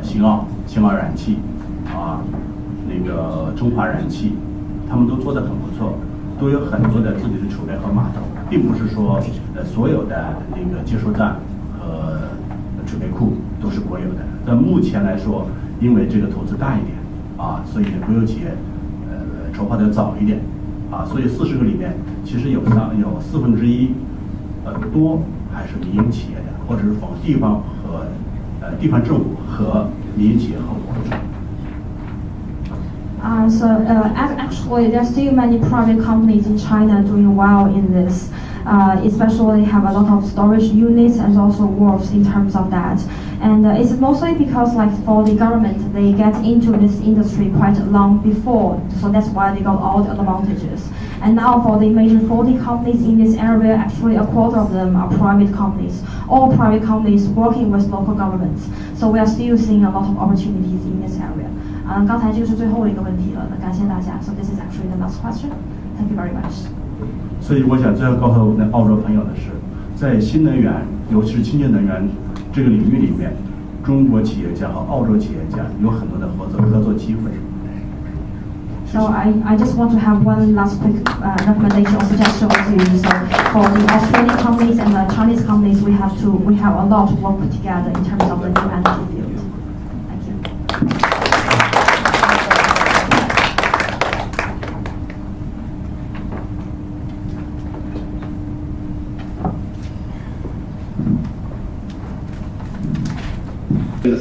新奥燃气啊，那个中华燃气，他们都做得很不错。都有很多的自己的储备和码头，并不是说所有的那个接收站和储备库都是国有的。但目前来说，因为这个投资大一点啊，所以国有企业筹划的早一点啊，所以40个里面其实有1/4多还是民营企业的，或者是从地方政府和民营企业合伙。Actually, there's still many private companies in China doing well in this. Especially have a lot of storage units and also wharves in terms of that. And it's mostly because like for the government, they get into this industry quite long before, so that's why they got all the advantages. And now for the major 40 companies in this area, actually a quarter of them are private companies. All private companies working with local governments. So we are still seeing a lot of opportunities in this area. 刚才这个是最后的一个问题了，那感谢大家。So this is actually the last question. Thank you very much. 所以我想最后告诉那澳洲朋友的是，在新能源，尤其是清洁能源这个领域里面，中国企业家和澳洲企业家有很多的合作机会。So I just want to have one last quick recommendation or suggestion to you. So for the Australian companies and the Chinese companies, we have a lot to work together in terms of the new energy field. Thank you.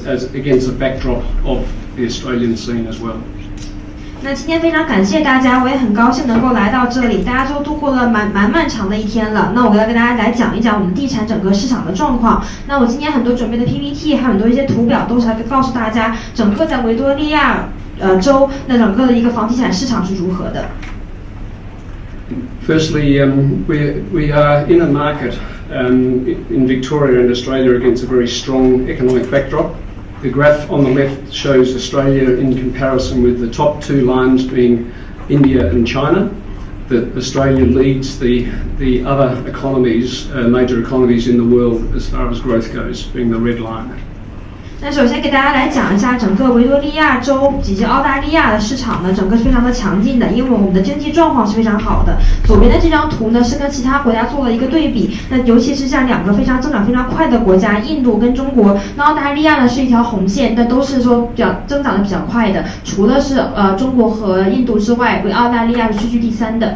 As against the backdrop of the Australian scene as well. 那今天非常感谢大家，我也很高兴能够来到这里，大家都度过了蛮长的一天了。那我要跟大家来讲一讲我们地产整个市场的状况。那我今天很多准备的 PPT， 还有很多一些图表，都是来告诉大家整个在维多利亚州那整个的一个房地产市场是如何的。Firstly, we are in a market in Victoria and Australia against a very strong economic backdrop. The graph on the left shows Australia in comparison with the top 2 lines being India and China. That Australia leads the other economies, major economies in the world as far as growth goes, being the red line. 那首先给大家来讲一下整个维多利亚州以及澳大利亚的市场呢，整个是非常的强劲的，因为我们的经济状况是非常好的。左边的这张图呢是跟其他国家做了一个对比，那尤其是像2个增长非常快的国家，印度跟中国，那澳大利亚呢是一条红线，但都是说增长的比较快的，除了是中国和印度之外，为澳大利亚是居第3的。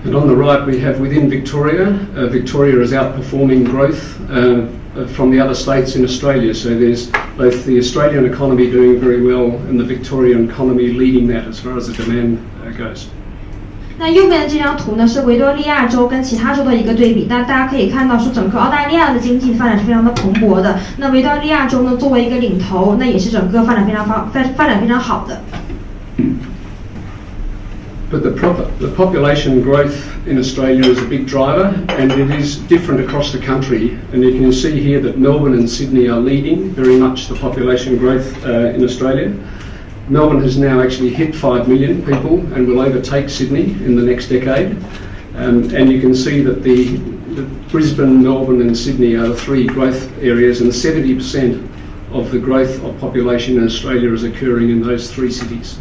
And on the right we have within Victoria, Victoria is outperforming growth from the other states in Australia. So there's both the Australian economy doing very well and the Victorian economy leading that as far as the demand goes. 那右边的这张图呢是维多利亚州跟其他州的一个对比，那大家可以看到说整个澳大利亚的经济发展是非常的蓬勃的，那维多利亚州呢作为一个领头，那也是整个发展非常好的。But the population growth in Australia is a big driver, and it is different across the country. And you can see here that Melbourne and Sydney are leading very much the population growth in Australia. Melbourne has now actually hit 5 million people and will overtake Sydney in the next decade. And you can see that the Brisbane, Melbourne and Sydney are the three growth areas, and 70% of the growth of population in Australia is occurring in those three cities.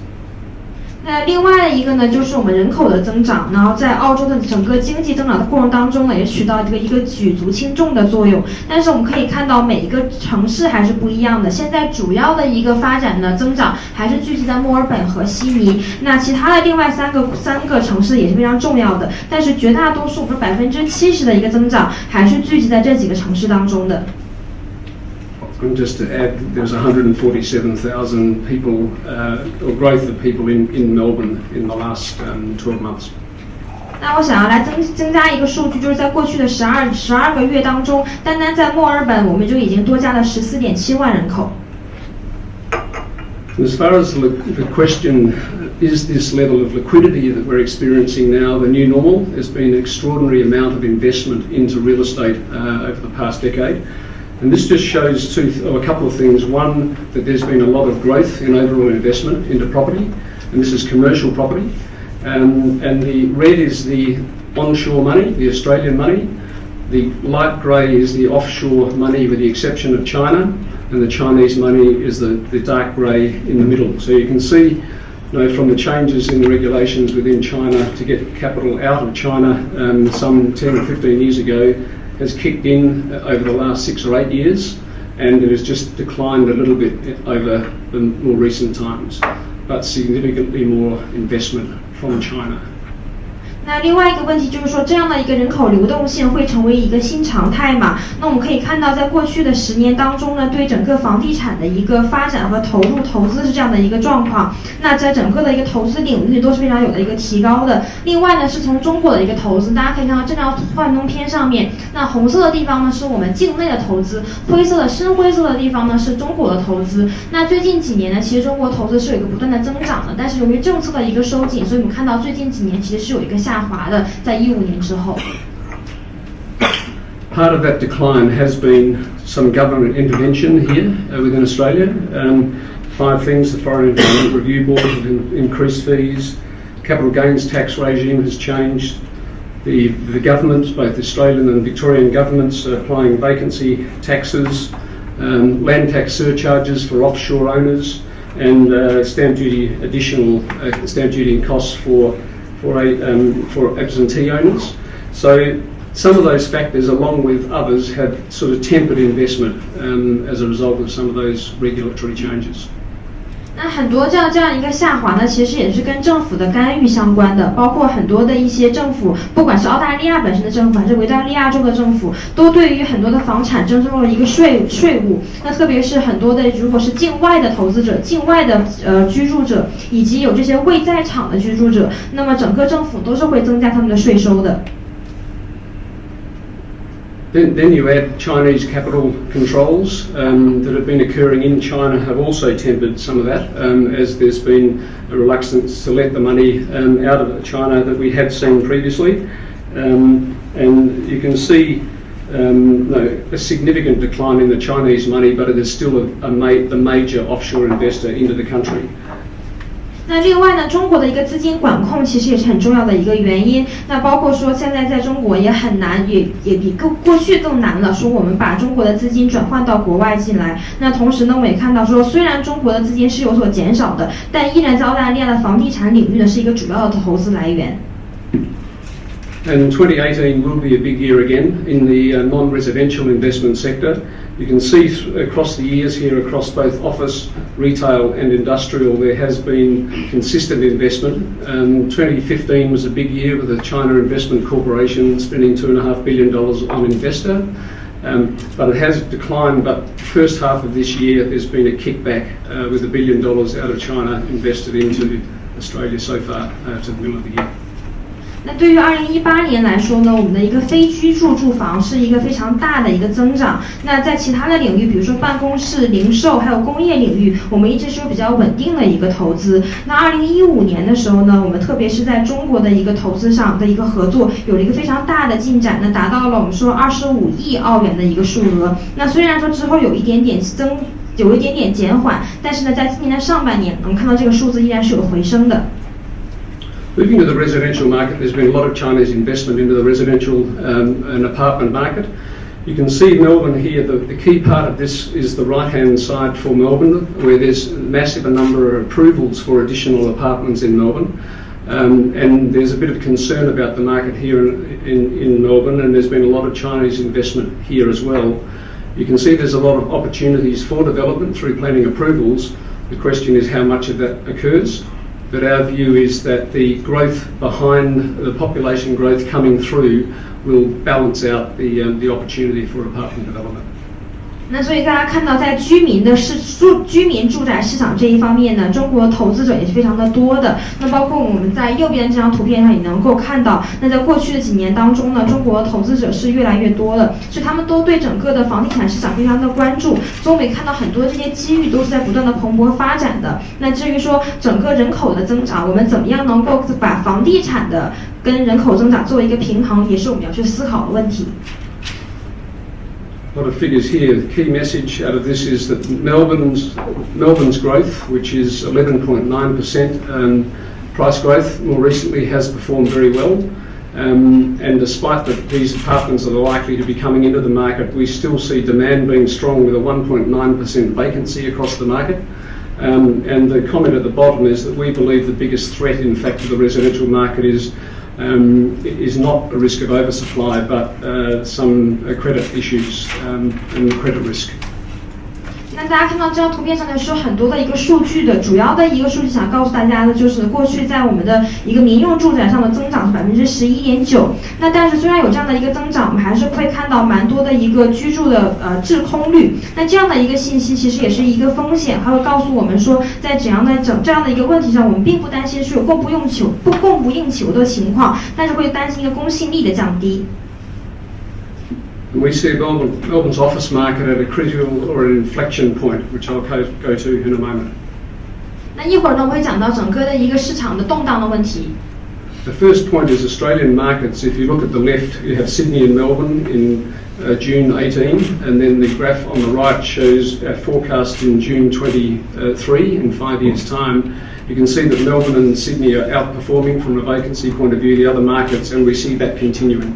那另外一个呢，就是我们人口的增长，然后在澳洲的整个经济增长的过程当中呢，也起到一个举足轻重的作用。但是我们可以看到每一个城市还是不一样的。现在主要的一个发展呢，增长还是聚集在墨尔本和悉尼。那其他的另外三个城市也是非常重要的，但是绝大多数，我们70%的一个增长还是聚集在这几个城市当中的。And just to add, there's 147,000 people, or growth of people in Melbourne in the last 12 months. 那我想要来增加一个数据，就是在过去的12个月当中，单单在墨尔本我们就已经多加了14.7万人口。As far as the question, is this level of liquidity that we're experiencing now the new normal? There's been an extraordinary amount of investment into real estate over the past decade. And this just shows a couple of things. One, that there's been a lot of growth in overall investment into property, and this is commercial property. And the red is the onshore money, the Australian money. The light grey is the offshore money with the exception of China, and the Chinese money is the dark grey in the middle. So you can see, from the changes in the regulations within China to get capital out of China some 10 or 15 years ago, has kicked in over the last 6 or 8 years, and it has just declined a little bit over the more recent times, but significantly more investment from China. 那另外一个问题就是说，这样的一个人口流动性会成为一个新常态嘛？那我们可以看到，在过去的10年当中呢，对整个房地产的一个发展和投资是这样的一个状况。那在整个的一个投资领域都是非常有的一个提高的。另外呢，是从中国的一个投资，大家可以看到这张幻灯片上面，那红色的地方呢是我们境内的投资，深灰色的地方呢是中国的投资。那最近几年呢，其实中国投资是有一个不断的增长的，但是由于政策的一个收紧，所以我们看到最近几年其实是有一个下滑的，在15年之后。Part of that decline has been some government intervention here within Australia. 5 things: the Foreign Investment Review Board have increased fees, capital gains tax regime has changed, the governments, both the Australian and Victorian governments, are applying vacancy taxes, land tax surcharges for offshore owners, and stamp duty and costs for absentee owners. So some of those factors, along with others, have sort of tempered investment as a result of some of those regulatory changes. 那很多这样一个下滑呢，其实也是跟政府的干预相关的，包括很多的一些政府，不管是澳大利亚本身的政府，还是维多利亚州的政府，都对于很多的房产征收了一个税务。那特别是很多的，如果是境外的投资者、境外的居住者，以及有这些未在场的居住者，那么整个政府都是会增加他们的税收的。Then you add Chinese capital controls that have been occurring in China have also tempered some of that, as there's been a reluctance to let the money out of China that we had seen previously. And you can see a significant decline in the Chinese money, but it is still the major offshore investor into the country. 那另外呢，中国的一个资金管控其实也是很重要的一个原因。那包括说现在在中国也很难，也比过去更难了。说我们把中国的资金转换到国外进来。那同时呢，我们也看到说，虽然中国的资金是有所减少的，但依然在澳大利亚的房地产领域呢是一个主要的投资来源。And 2018 will be a big year again in the non-residential investment sector. You can see across the years here, across both office, retail and industrial, there has been consistent investment. 2015 was a big year with the China Investment Corporation spending $2.5 billion on investor. But it has declined, but the first half of this year there's been a kickback with $1 billion out of China invested into Australia so far to the middle of the year. 那对于2018年来说呢，我们的一个非居住住房是一个非常大的一个增长。那在其他的领域，比如说办公室、零售还有工业领域，我们一直是有比较稳定的一个投资。那2015年的时候呢，我们特别是在中国的一个投资上的一个合作有了一个非常大的进展，那达到了我们说25亿澳元的一个数额。那虽然说之后有一点点减缓，但是呢，在今年的上半年，我们看到这个数字依然是有回升的。Moving to the residential market, there's been a lot of Chinese investment into the residential and apartment market. You can see Melbourne here. The key part of this is the right-hand side for Melbourne, where there's massive a number of approvals for additional apartments in Melbourne. And there's a bit of concern about the market here in Melbourne, and there's been a lot of Chinese investment here as well. You can see there's a lot of opportunities for development through planning approvals. The question is how much of that occurs. But our view is that the growth behind the population growth coming through will balance out the opportunity for apartment development. 那所以大家看到，在居民住宅市场这一方面呢，中国投资者也是非常的多的。那包括我们在右边这张图片上也能够看到，那在过去的几年当中呢，中国投资者是越来越多的，所以他们都对整个的房地产市场非常的关注。所以我们也看到很多这些机遇都是在不断的蓬勃发展的。那至于说整个人口的增长，我们怎么样能够把房地产的跟人口增长做一个平衡，也是我们要去思考的问题。A lot of figures here. The key message out of this is that Melbourne's growth, which is 11.9% price growth, more recently has performed very well. And despite that these apartments are likely to be coming into the market, we still see demand being strong with a 1.9% vacancy across the market. And the comment at the bottom is that we believe the biggest threat, in fact, to the residential market is not a risk of oversupply, but some credit issues and credit risk. 那大家看到这张图片上呢，是有很多的一个数据的，主要的一个数据想告诉大家的就是，过去在我们的一个民用住宅上的增长是11.9%。那但是虽然有这样的一个增长，我们还是会看到蛮多的一个居住的滞空率。那这样的一个信息其实也是一个风险，它会告诉我们说，在这样的一个问题上，我们并不担心是有供不应求的情况，但是会担心一个公信力的降低。We see Melbourne's office market at a critical or an inflection point, which I'll go to in a moment. 那一会儿呢，我会讲到整个的一个市场的动荡的问题。The first point is Australian markets. If you look at the left, you have Sydney and Melbourne in June 18, and then the graph on the right shows our forecast in June 23 in 5 years' time. You can see that Melbourne and Sydney are outperforming from a vacancy point of view the other markets, and we see that continuing.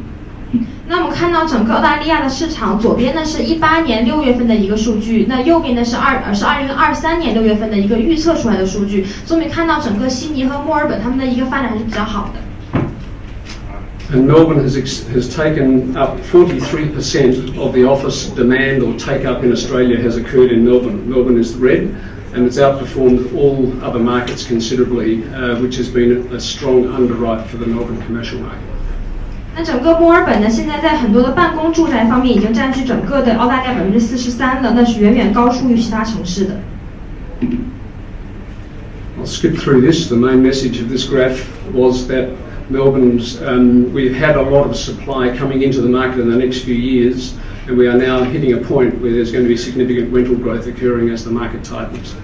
那我们看到整个澳大利亚的市场，左边呢是18年6月份的一个数据，那右边呢是2023年6月份的一个预测出来的数据，所以我们看到整个悉尼和墨尔本他们的一个发展还是比较好的。And Melbourne has taken up 43% of the office demand or take up in Australia has occurred in Melbourne. Melbourne is red, and it's outperformed all other markets considerably, which has been a strong underwrite for the Melbourne commercial market. 那整个墨尔本呢，现在在很多的办公住宅方面已经占据整个的澳大利亚43%了，那是远远高出于其他城市的。I'll skip through this. The main message of this graph was that Melbourne's we've had a lot of supply coming into the market in the next few years, and we are now hitting a point where there's going to be significant rental growth occurring as the market tightens.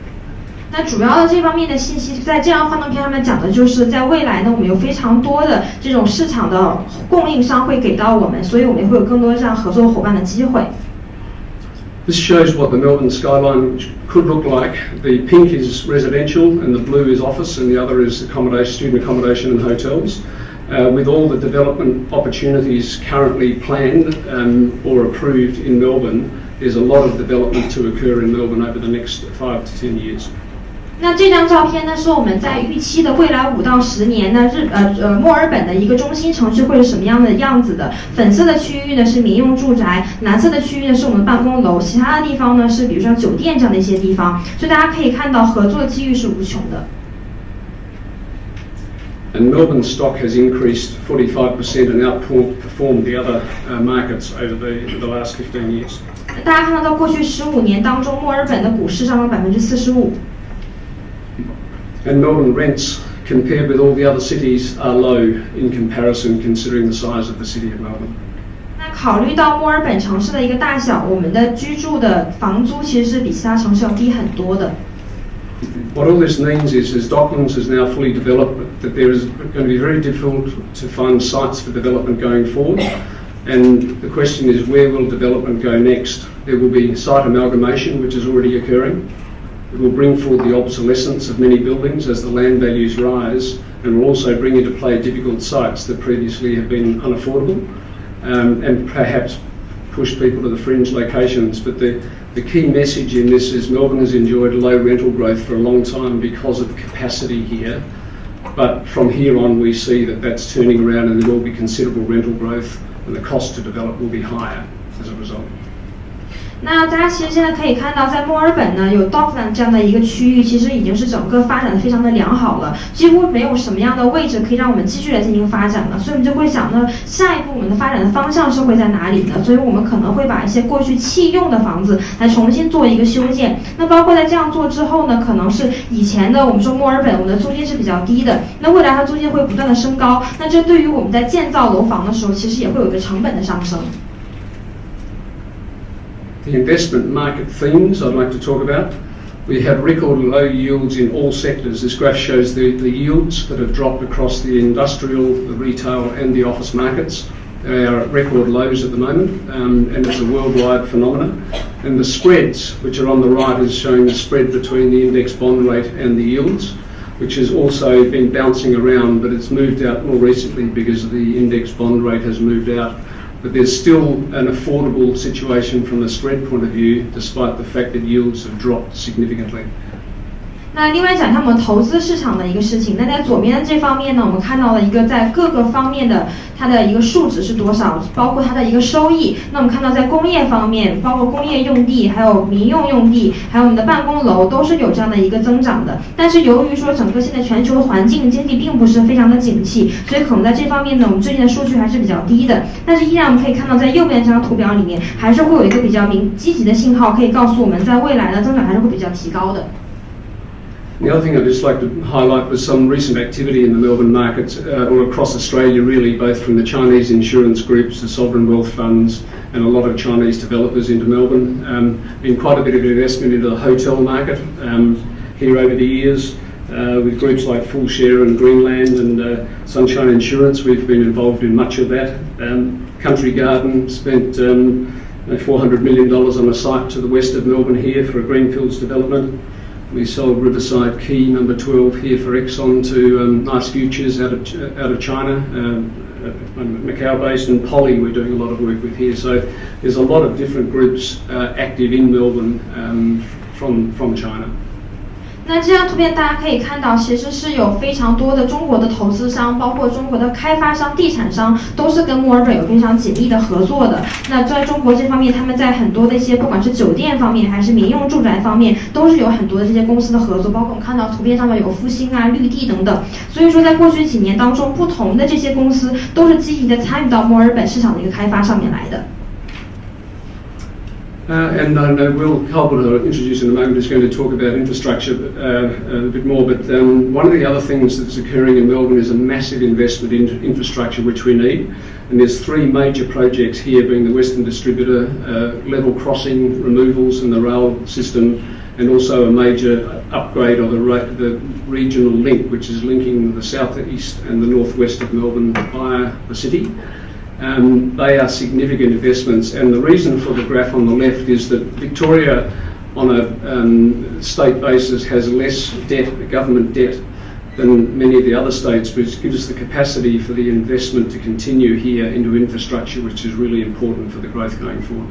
那主要的这方面的信息，在这张幻灯片上面讲的就是，在未来呢，我们有非常多的这种市场的供应商会给到我们，所以我们也会有更多这样合作伙伴的机会。This shows what the Melbourne skyline could look like. The pink is residential, and the blue is office, and the other is student accommodation and hotels. With all the development opportunities currently planned or approved in Melbourne, there's a lot of development to occur in Melbourne over the next 5 to 10 years. 那这张照片呢，是我们在预期的未来5到10年呢，墨尔本的一个中心城市会是什么样的样子的？粉色的区域呢是民用住宅，蓝色的区域呢是我们办公楼，其他的地方呢是比如说酒店这样的一些地方，所以大家可以看到合作的机遇是无穷的。And Melbourne's stock has increased 45% and outperformed the other markets over the last 15 years. 大家看到，在过去15年当中，墨尔本的股市上了45%。And Melbourne rents, compared with all the other cities, are low in comparison, considering the size of the city of Melbourne. 那考虑到墨尔本城市的一个大小，我们的居住的房租其实是比其他城市要低很多的。What all this means is, as Docklands is now fully developed, that there is going to be very difficult to find sites for development going forward. And the question is, where will development go next? There will be site amalgamation, which is already occurring. It will bring forward the obsolescence of many buildings as the land values rise, and will also bring into play difficult sites that previously have been unaffordable, and perhaps push people to the fringe locations. But the key message in this is Melbourne has enjoyed low rental growth for a long time because of capacity here. But from here on, we see that that's turning around, and there will be considerable rental growth, and the cost to develop will be higher as a result. 那大家其实现在可以看到，在墨尔本呢，有 Dockland 这样的一个区域，其实已经是整个发展的非常的良好了，几乎没有什么样的位置可以让我们继续来进行发展了。所以我们就会想呢，下一步我们的发展的方向是会在哪里呢？所以我们可能会把一些过去弃用的房子来重新做一个修建。那包括在这样做之后呢，可能是以前的我们说墨尔本我们的租金是比较低的，那未来它租金会不断的升高，那这对于我们在建造楼房的时候，其实也会有一个成本的上升。The investment market themes I'd like to talk about. We have record low yields in all sectors. This graph shows the yields that have dropped across the industrial, the retail and the office markets. They are at record lows at the moment, and it's a worldwide phenomenon. And the spreads, which are on the right, is showing the spread between the index bond rate and the yields, which has also been bouncing around, but it's moved out more recently because the index bond rate has moved out. But there's still an affordable situation from a spread point of view, despite the fact that yields have dropped significantly. 那另外讲一下我们投资市场的一个事情。那在左边这方面呢，我们看到了一个在各个方面的它的一个数值是多少，包括它的一个收益。那我们看到在工业方面，包括工业用地，还有民用用地，还有我们的办公楼，都是有这样的一个增长的。但是由于说整个现在全球的环境经济并不是非常的景气，所以可能在这方面呢，我们最近的数据还是比较低的。但是依然我们可以看到，在右边这张图表里面，还是会有一个比较积极的信号，可以告诉我们在未来的增长还是会比较提高的。The other thing I'd just like to highlight was some recent activity in the Melbourne market, or across Australia really, both from the Chinese insurance groups, the sovereign wealth funds, and a lot of Chinese developers into Melbourne. Been quite a bit of investment into the hotel market here over the years, with groups like Full Share and Greenland and Sunshine Insurance. We've been involved in much of that. Country Garden spent $400 million on a site to the west of Melbourne here for a greenfields development. We sold Riverside Quay number 12 here for Exxon to Nice Futures out of China, Macau based, and Poly we're doing a lot of work with here. So there's a lot of different groups active in Melbourne from China. 那这张图片大家可以看到，其实是有非常多的中国的投资商，包括中国的开发商、地产商，都是跟墨尔本有非常紧密的合作的。那在中国这方面，他们在很多的一些不管是酒店方面还是民用住宅方面，都是有很多的这些公司的合作，包括我们看到图片上面有复兴啊、绿地等等。所以说，在过去几年当中，不同的这些公司都是积极的参与到墨尔本市场的一个开发上面来的。And I know Will Colbert, who I'll introduce in a moment, is going to talk about infrastructure a bit more. But one of the other things that's occurring in Melbourne is a massive investment in infrastructure, which we need. And there's three major projects here, being the Western Distributor, level crossing removals in the rail system, and also a major upgrade of the regional link, which is linking the southeast and the northwest of Melbourne via the city. They are significant investments, and the reason for the graph on the left is that Victoria, on a state basis, has less debt, government debt, than many of the other states, which gives us the capacity for the investment to continue here into infrastructure, which is really important for the growth going forward.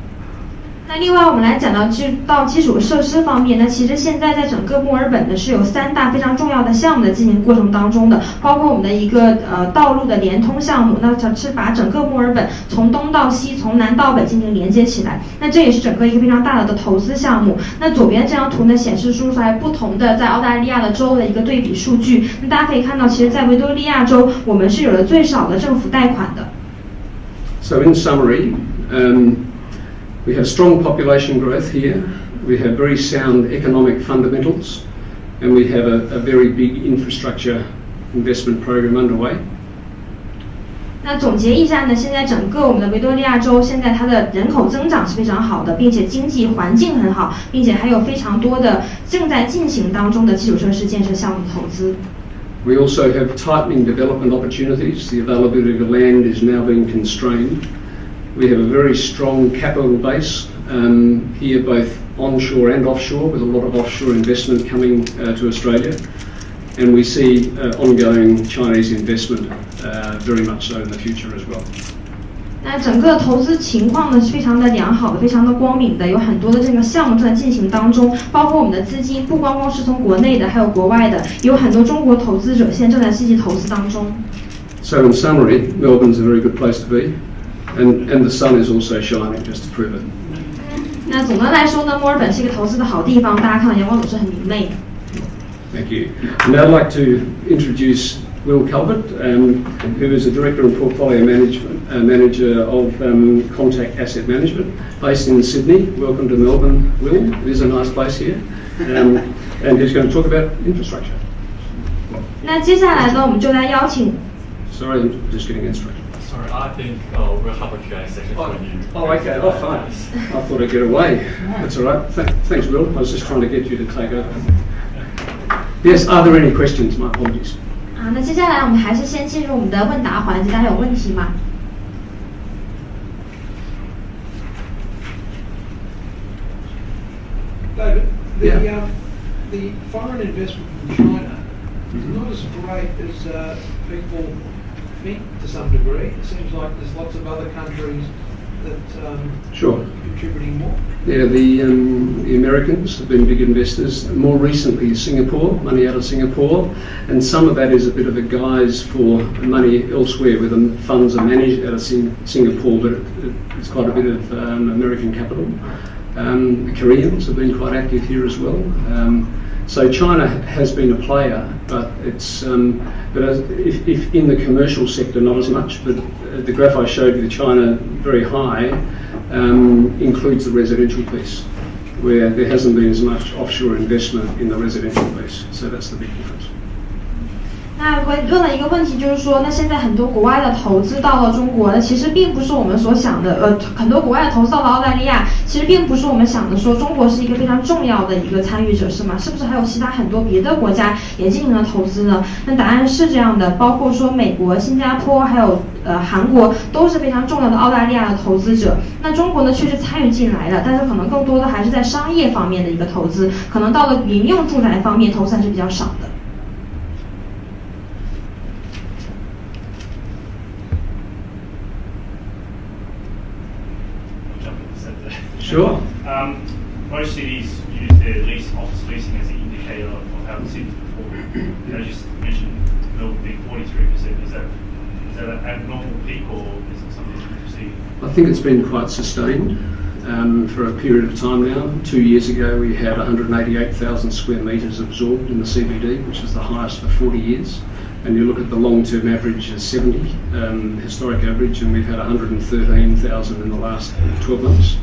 那另外我们来讲到基础设施方面，那其实现在在整个墨尔本呢是有3大非常重要的项目的进行过程当中的，包括我们的一个道路的联通项目，那是把整个墨尔本从东到西、从南到北进行连接起来，那这也是整个一个非常大的投资项目。那左边这张图呢显示出来不同的在澳大利亚的州的一个对比数据，那大家可以看到，其实在维多利亚州我们是有了最少的政府贷款的。So in summary, we have strong population growth here, we have very sound economic fundamentals, and we have a very big infrastructure investment program underway. 那总结一下呢，现在整个我们的维多利亚州现在它的人口增长是非常好的，并且经济环境很好，并且还有非常多的正在进行当中的基础设施建设项目投资。We also have tightening development opportunities. The availability of land is now being constrained. We have a very strong capital base here, both onshore and offshore, with a lot of offshore investment coming to Australia. And we see ongoing Chinese investment very much so in the future as well. 那整个投资情况呢是非常的良好的，非常的光明的，有很多的这个项目正在进行当中，包括我们的资金不光光是从国内的，还有国外的，有很多中国投资者现在正在积极投资当中。So in summary, Melbourne's a very good place to be, and the sun is also shining, just to prove it. 那总的来说呢，墨尔本是一个投资的好地方，大家看到阳光总是很明媚的。Thank you. And now I'd like to introduce Will Calvert, who is a Director and Portfolio Manager of Contact Asset Management, based in Sydney. Welcome to Melbourne, Will. It is a nice place here. And he's going to talk about infrastructure. 那接下来呢，我们就来邀请。Sorry, I'm just getting instructions. Sorry, I think we'll have a Q&A session for you. Oh, okay. Oh, fine. I thought I'd get away. That's all right. Thanks, Will. I was just trying to get you to take over. Yes, are there any questions? My apologies. 那接下来我们还是先进入我们的问答环节，大家有问题吗？ David, Yeah. the foreign investment from China is not as great as people think to some degree. It seems like there's lots of other countries that Sure. are contributing more. Yeah, the Americans have been big investors. More recently, Singapore, money out of Singapore, and some of that is a bit of a guise for money elsewhere, where the funds are managed out of Singapore, but it's quite a bit of American capital. The Koreans have been quite active here as well. So China has been a player, but it's if in the commercial sector not as much. But the graph I showed you, China very high, includes the residential piece, where there hasn't been as much offshore investment in the residential piece. So that's the big difference. 那问了一个问题，就是说，那现在很多国外的投资到了中国，那其实并不是我们所想的，很多国外的投资到了澳大利亚，其实并不是我们想的说中国是一个非常重要的一个参与者，是吗？是不是还有其他很多别的国家也进行了投资呢？那答案是这样的，包括说美国、新加坡还有韩国都是非常重要的澳大利亚的投资者。那中国呢，确实参与进来了，但是可能更多的还是在商业方面的一个投资，可能到了民用住宅方面投资还是比较少的。Sure. Most cities use their office leasing as an indicator of how the city's performing. I just mentioned Melbourne being 43%. Is that an abnormal peak, or is it something you see? I think it's been quite sustained for a period of time now. 2 years ago, we had 188,000 square metres absorbed in the CBD, which is the highest for 40 years. And you look at the long-term average as 70, historic average, and we've had 113,000 in the last 12 months.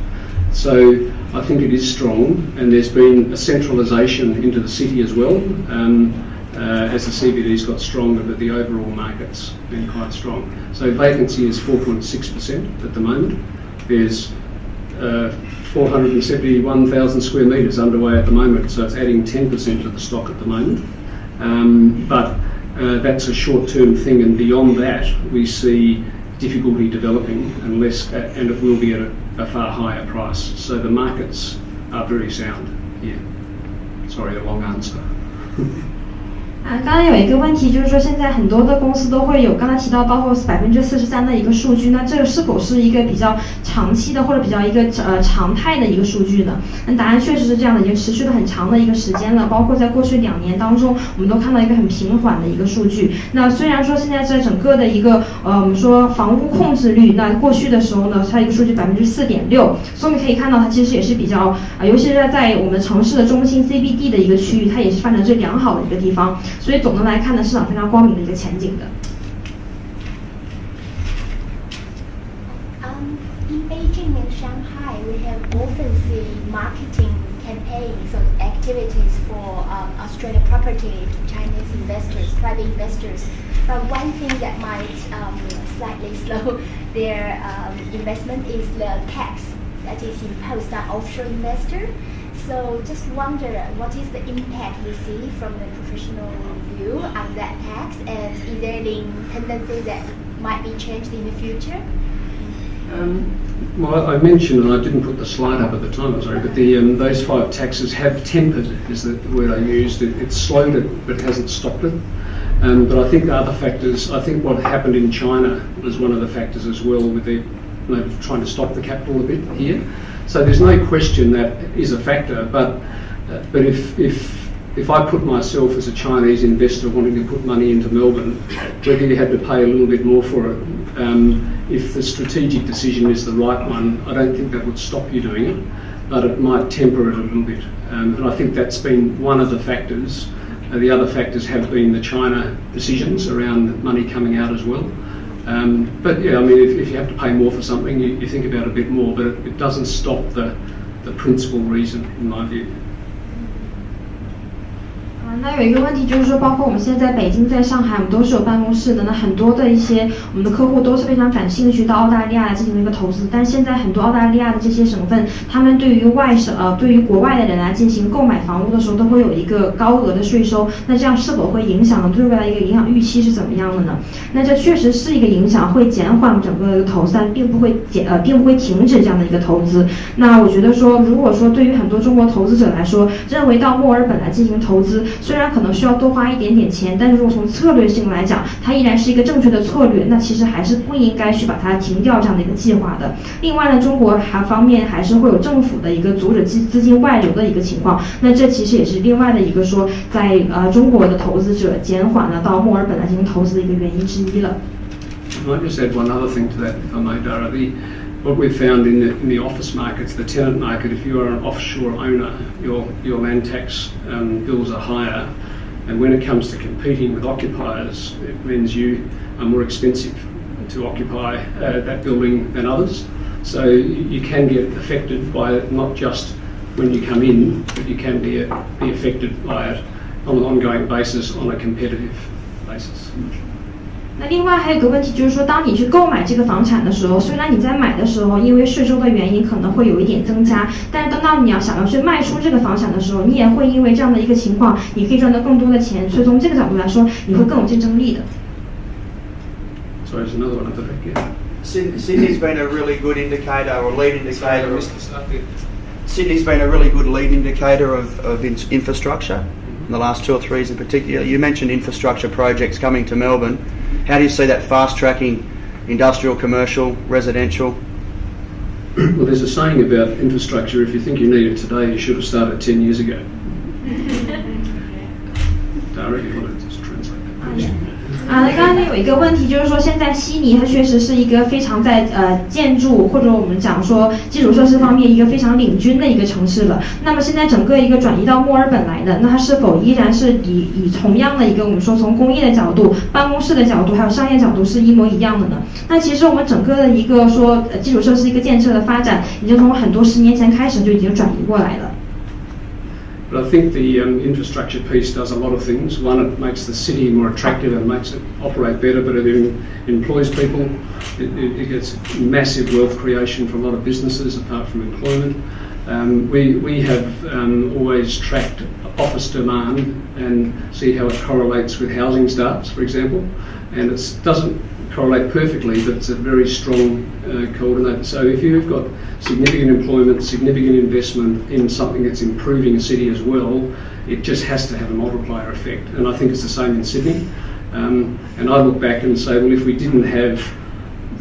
So I think it is strong, and there's been a centralisation into the city as well, as the CBD's got stronger, but the overall market's been quite strong. So vacancy is 4.6% at the moment. There's 471,000 square metres underway at the moment, so it's adding 10% to the stock at the moment. But that's a short-term thing, and beyond that we see difficulty developing and it will be at a far higher price. So the markets are very sound here. Sorry, a long answer. 刚刚有一个问题，就是说现在很多的公司都会有，刚才提到包括43%的一个数据，那这个是否是一个比较长期的或者比较一个常态的一个数据呢？那答案确实是这样的，已经持续了很长的一个时间了，包括在过去2年当中，我们都看到一个很平缓的一个数据。那虽然说现在在整个的一个我们说房屋控制率，那过去的时候呢，它一个数据4.6%，所以我们可以看到它其实也是比较尤其是在我们城市的中心 CBD 的一个区域，它也是发展最良好的一个地方。所以总的来看呢，市场非常光明的一个前景的。In Beijing and Shanghai, we have often seen marketing campaigns or activities for Australian property to Chinese investors, private investors. One thing that might slightly slow their investment is the tax that is imposed on offshore investor. So just wonder what is the impact we see from the professional view on that tax, and is there any tendency that might be changed in the future? Well, I mentioned, and I didn't put the slide up at the time, I'm sorry, but those 5 taxes have tempered, is the word I used. It's slowed it, but it hasn't stopped it. But I think other factors, I think what happened in China was one of the factors as well, with the trying to stop the capital a bit here. So there's no question that is a factor, but if I put myself as a Chinese investor wanting to put money into Melbourne, whether you had to pay a little bit more for it, if the strategic decision is the right one, I don't think that would stop you doing it, but it might temper it a little bit. And I think that's been one of the factors. The other factors have been the China decisions around money coming out as well. But yeah, I mean, if you have to pay more for something, you think about it a bit more, but it doesn't stop the principal reason, in my view. 那有一个问题就是说，包括我们现在在北京、在上海，我们都是有办公室的。那很多的一些我们的客户都是非常感兴趣到澳大利亚来进行一个投资，但现在很多澳大利亚的这些省份，他们对于对于国外的人来进行购买房屋的时候，都会有一个高额的税收。那这样是否会影响呢？对未来一个影响预期是怎么样的呢？那这确实是一个影响，会减缓整个的投资，但并不会停止这样的一个投资。那我觉得说，如果说对于很多中国投资者来说，认为到墨尔本来进行投资，虽然可能需要多花一点点钱，但是如果从策略性来讲，它依然是一个正确的策略，那其实还是不应该去把它停掉这样的一个计划的。另外呢，中国方面还是会有政府的一个阻止资金外流的一个情况，那这其实也是另外的一个说，在中国的投资者减缓了到墨尔本来进行投资的一个原因之一了。I just add one other thing to that, if I may, Dara. What we've found in the office markets, the tenant market, if you are an offshore owner, your land tax bills are higher, and when it comes to competing with occupiers, it means you are more expensive to occupy that building than others. So you can get affected by it, not just when you come in, but you can be affected by it on an ongoing basis, on a competitive basis. 那另外还有一个问题就是说，当你去购买这个房产的时候，虽然你在买的时候因为税收的原因可能会有一点增加，但是等到你想要去卖出这个房产的时候，你也会因为这样的一个情况，你可以赚到更多的钱，所以从这个角度来说，你会更有竞争力的。So there's another one at the back here. Sydney's been a really good indicator or lead indicator. Sydney's been a really good lead indicator of infrastructure. In the last 2 or 3 years in particular. You mentioned infrastructure projects coming to Melbourne. How do you see that fast-tracking industrial, commercial, residential? Well, there's a saying about infrastructure, if you think you need it today, you should have started 10 years ago. Dara, you want to just translate that question? 那刚才有一个问题，就是说现在悉尼它确实是一个非常在建筑或者我们讲说基础设施方面一个非常领军的一个城市了。那么现在整个一个转移到墨尔本来的，那它是否依然是以同样的一个我们说从工业的角度、办公室的角度还有商业角度是一模一样的呢？那其实我们整个的一个说基础设施一个建设的发展，已经从很多10年前开始就已经转移过来了。But I think the infrastructure piece does a lot of things. One, it makes the city more attractive and makes it operate better, but it employs people. It gets massive wealth creation for a lot of businesses apart from employment. We have always tracked office demand and see how it correlates with housing starts, for example. And it doesn't correlate perfectly, but it's a very strong coordinator. So if you've got significant employment, significant investment in something that's improving a city as well, it just has to have a multiplier effect. And I think it's the same in Sydney. And I look back and say, well, if we didn't have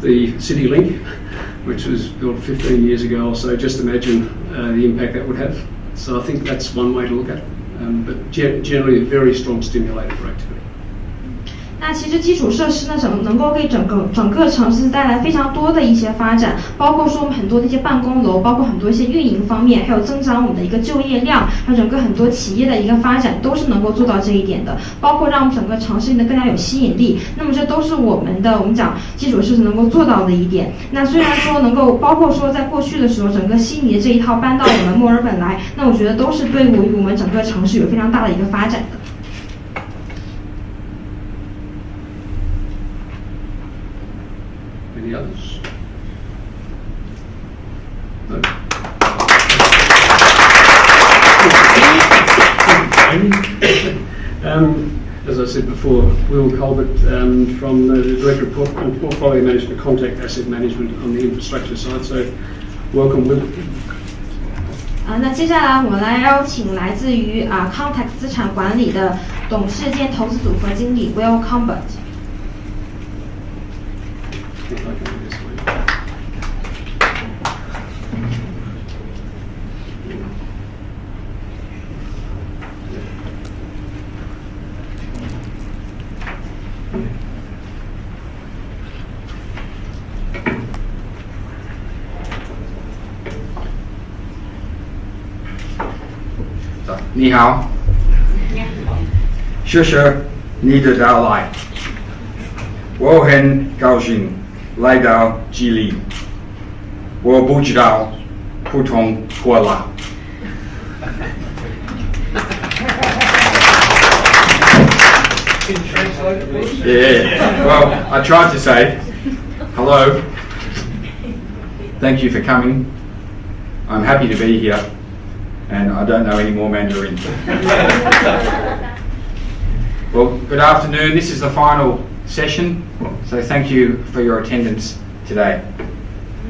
the City Link, which was built 15 years ago or so, just imagine the impact that would have. So I think that's one way to look at it. But generally a very strong stimulator for activity. 那其实基础设施呢，能够给整个城市带来非常多的一些发展，包括说我们很多的一些办公楼，包括很多一些运营方面，还有增长我们的一个就业量，还有整个很多企业的一个发展，都是能够做到这一点的。包括让我们整个城市变得更加有吸引力，那么这都是我们讲基础设施能够做到的一点。那虽然说能够包括说在过去的时候，整个悉尼的这一套搬到我们墨尔本来，那我觉得都是对于我们整个城市有非常大的一个发展的。Any others? No. as I said before, Will Colbert from the Director of Portfolio Management, Contact Asset Management on the infrastructure side. So, welcome, Will. 那接下来我们来邀请来自于Contact 资产管理的董事兼投资组合经理 Will Colbert。你好，谢谢你的到来，我很高兴来到这里。我不知道普通话了。Yeah. Well, I tried to say hello. Thank you for coming. I'm happy to be here. And I don't know any more Mandarin. Well, good afternoon. This is the final session, so thank you for your attendance today.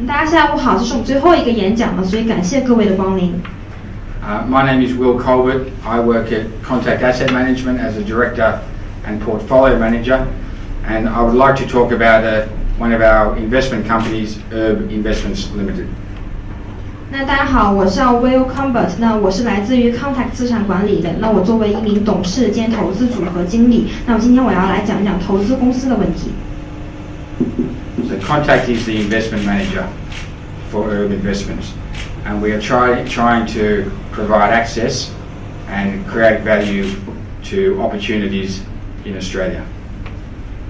大家下午好，这是我们最后一个演讲了，所以感谢各位的光临。My name is Will Colbert. I work at Contact Asset Management as a director and portfolio manager, and I would like to talk about one of our investment companies, Investments Limited. 那大家好，我叫 Will Colbert， 那我是来自于 Contact 资产管理的。那我作为一名董事兼投资组合经理，那么今天我要来讲一讲投资公司的问题。So Contact is the investment manager for Investments, and we are trying to provide access and create value to opportunities in Australia.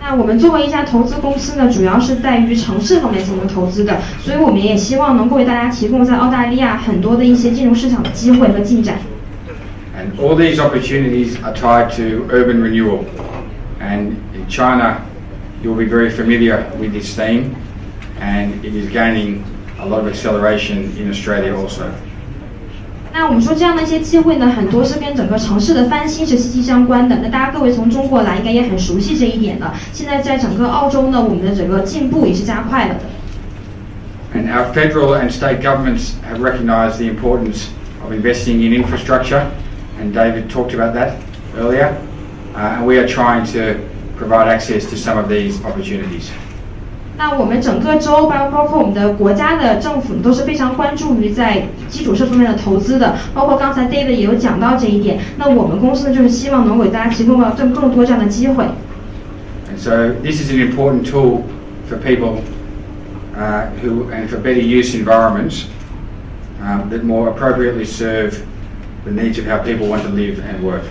那我们作为一家投资公司呢，主要是在于城市方面进行投资的，所以我们也希望能够为大家提供在澳大利亚很多的一些金融市场的机会和进展。And all these opportunities are tied to urban renewal. And in China, you'll be very familiar with this theme, and it is gaining a lot of acceleration in Australia also. 那我们说这样的一些机会呢，很多是跟整个城市的翻新是息息相关的。那大家各位从中国来，应该也很熟悉这一点了。现在在整个澳洲呢，我们的整个进步也是加快了的。And our federal and state governments have recognised the importance of investing in infrastructure, and David talked about that earlier. And we are trying to provide access to some of these opportunities. 那我们整个州包括我们的国家的政府都是非常关注于在基础设施方面的投资的，包括刚才 David 也有讲到这一点。那我们公司呢，就是希望能给大家提供更多这样的机会。And so this is an important tool for people and for better use environments that more appropriately serve the needs of how people want to live and work.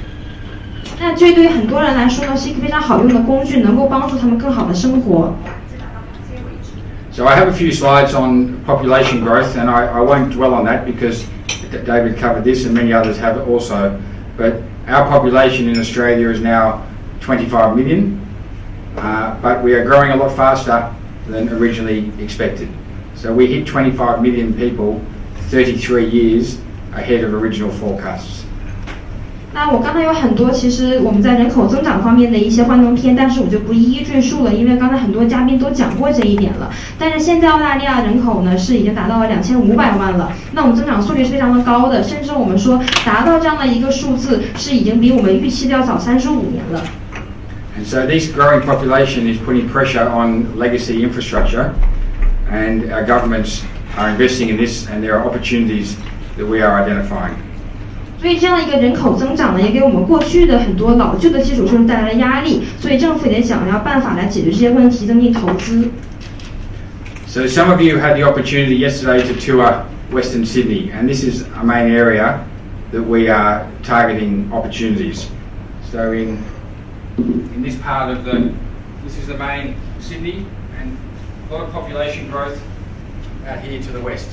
那这对于很多人来说呢，是一个非常好用的工具，能够帮助他们更好的生活。So I have a few slides on population growth, and I won't dwell on that because David covered this and many others have also. But our population in Australia is now 25 million, but we are growing a lot faster than originally expected. So we hit 25 million people 33 years ahead of original forecasts. 那我刚才有很多，其实我们在人口增长方面的一些幻灯片，但是我就不一一赘述了，因为刚才很多嘉宾都讲过这一点了。但是现在澳大利亚人口呢是已经达到了2500万了，那我们增长速率是非常的高的，甚至我们说达到这样的一个数字是已经比我们预期的要早35年了。And so this growing population is putting pressure on legacy infrastructure, and our governments are investing in this, and there are opportunities that we are identifying. 所以这样一个人口增长呢，也给我们过去的很多老旧的基础设施带来了压力，所以政府也得想要办法来解决这些问题，增进投资。So some of you had the opportunity yesterday to tour Western Sydney, and this is a main area that we are targeting opportunities. So in this part of this is the main Sydney, and a lot of population growth out here to the west.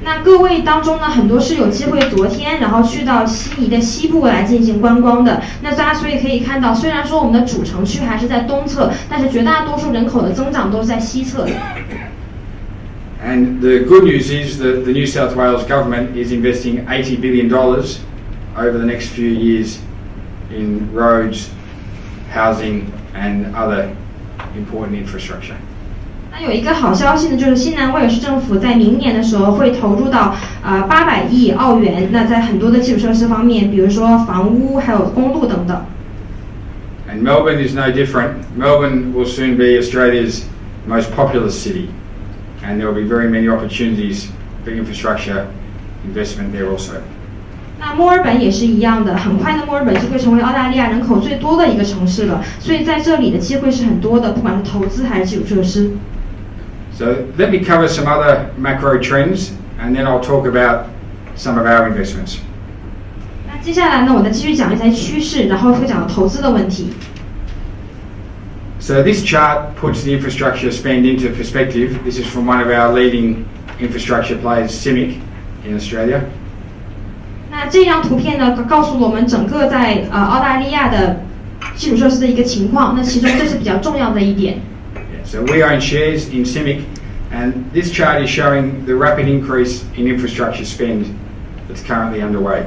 那各位当中呢，很多是有机会昨天然后去到悉尼的西部来进行观光的。那大家所以可以看到，虽然说我们的主城区还是在东侧，但是绝大多数人口的增长都是在西侧的。And the good news is that the New South Wales government is investing $80 billion over the next few years in roads, housing, and other important infrastructure. 那有一个好消息呢，就是新南威尔士政府在明年的时候会投入到800亿澳元，那在很多的基础设施方面，比如说房屋还有公路等等。And Melbourne is no different. Melbourne will soon be Australia's most populous city, and there will be very many opportunities for infrastructure investment there also. 那墨尔本也是一样的，很快的墨尔本就会成为澳大利亚人口最多的一个城市了，所以在这里的机会是很多的，不管是投资还是基础设施。So let me cover some other macro trends, and then I'll talk about some of our investments. 那接下来呢，我再继续讲一些趋势，然后会讲到投资的问题。So this chart puts the infrastructure spend into perspective. This is from one of our leading infrastructure players, CIMIC, in Australia. 那这张图片呢，告诉我们整个在澳大利亚的基础设施的一个情况。那其中这是比较重要的一点。So we own shares in CIMIC, and this chart is showing the rapid increase in infrastructure spend that's currently underway.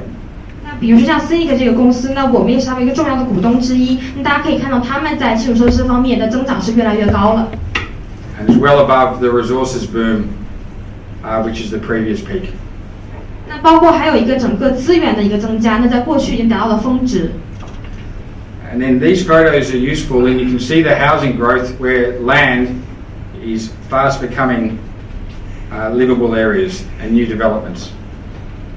那比如说像 CIMIC 这个公司呢，我们也是他们一个重要的股东之一。那大家可以看到，他们在基础设施方面的增长是越来越高了。And is well above the resources boom, which is the previous peak. 那包括还有一个整个资源的一个增加，那在过去已经达到了峰值。And then these photos are useful, and you can see the housing growth where land is fast becoming livable areas and new developments.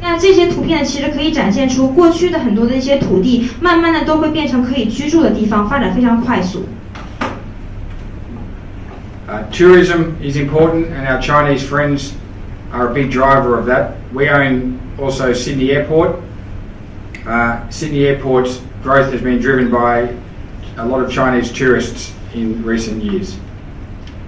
那这些图片其实可以展现出过去的很多的一些土地，慢慢的都会变成可以居住的地方，发展非常快速。Tourism is important, and our Chinese friends are a big driver of that. We own also Sydney Airport. Sydney Airport's growth has been driven by a lot of Chinese tourists in recent years.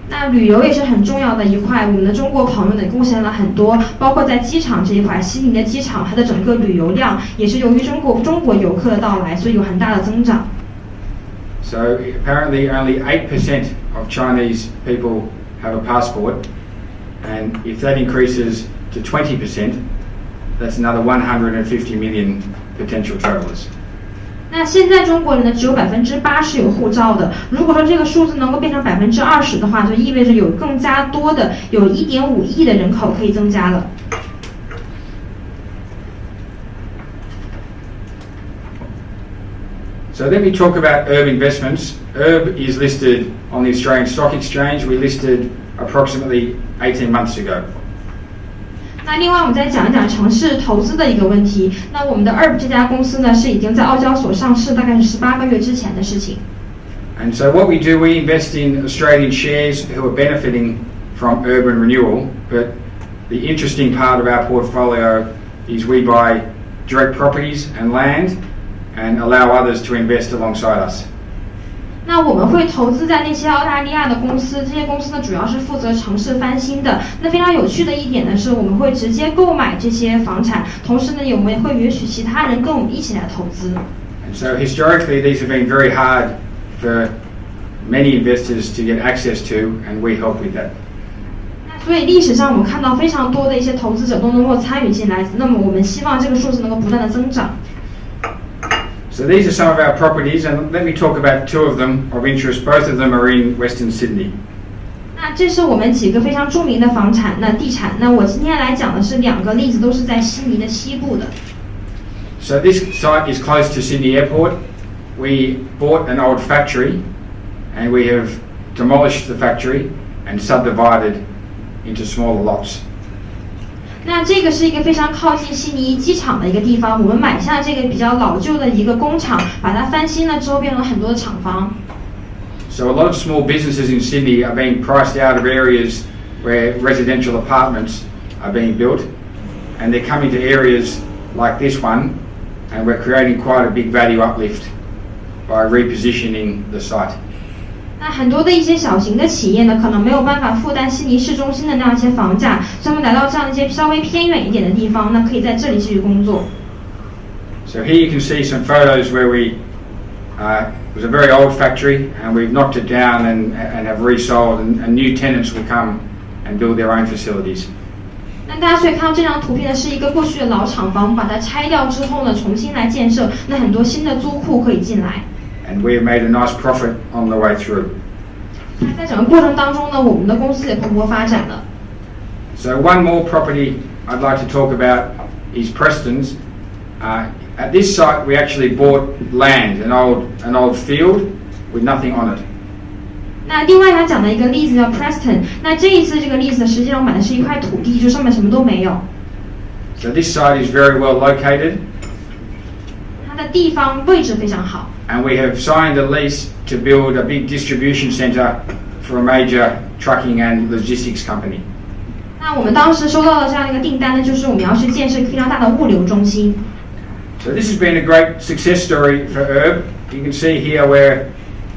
那旅游也是很重要的一块，我们的中国朋友呢贡献了很多，包括在机场这一块，悉尼的机场它的整个旅游量也是由于中国游客的到来，所以有很大的增长。So apparently only 8% of Chinese people have a passport, and if that increases to 20%, that's another 150 million potential travellers. 那现在中国人呢，只有8%是有护照的。如果说这个数字能够变成20%的话，就意味着有更加多的，有1.5亿的人口可以增加了。So let me talk about Herb Investments. Herb is listed on the Australian Stock Exchange. We listed approximately 18 months ago. 那另外我们再讲一讲城市投资的一个问题。那我们的 Herb 这家公司呢，是已经在澳交所上市，大概是18个月之前的事情。And so what we do, we invest in Australian shares who are benefiting from urban renewal. But the interesting part of our portfolio is we buy direct properties and land and allow others to invest alongside us. 那我们会投资在那些澳大利亚的公司，这些公司呢主要是负责城市翻新的。那非常有趣的一点呢是，我们会直接购买这些房产，同时呢我们也会允许其他人跟我们一起来投资。And so historically these have been very hard for many investors to get access to, and we help with that. 所以历史上我们看到非常多的一些投资者都能够参与进来，那么我们希望这个数字能够不断的增长。So these are some of our properties, and let me talk about two of them of interest. Both of them are in Western Sydney. 那这是我们几个非常著名的房产，那地产。那我今天来讲的是2个例子，都是在悉尼的西部的。So this site is close to Sydney Airport. We bought an old factory, and we have demolished the factory and subdivided into smaller lots. 那这个是一个非常靠近悉尼机场的一个地方，我们买下这个比较老旧的一个工厂，把它翻新了之后，变成了很多的厂房。So a lot of small businesses in Sydney are being priced out of areas where residential apartments are being built, and they're coming to areas like this one, and we're creating quite a big value uplift by repositioning the site. 那很多的一些小型的企业呢，可能没有办法负担悉尼市中心的那样一些房价，所以他们来到这样一些稍微偏远一点的地方，那可以在这里继续工作。So here you can see some photos where it was a very old factory, and we've knocked it down and have resold, and new tenants will come and build their own facilities. 那大家所以看到这张图片呢，是一个过去的老厂房，把它拆掉之后呢，重新来建设，那很多新的租库可以进来。And we have made a nice profit on the way through. 在整个过程当中呢，我们的公司也蓬勃发展了。So one more property I'd like to talk about is Preston's. At this site, we actually bought land, an old field with nothing on it. 那另外他讲的一个例子叫 Preston， 那这一次这个例子实际上买的是一块土地，就上面什么都没有。So this site is very well located. 它的地方位置非常好。And we have signed a lease to build a big distribution centre for a major trucking and logistics company. 那我们当时收到的这样的一个订单呢，就是我们要去建设非常大的物流中心。So this has been a great success story for Herb. You can see here where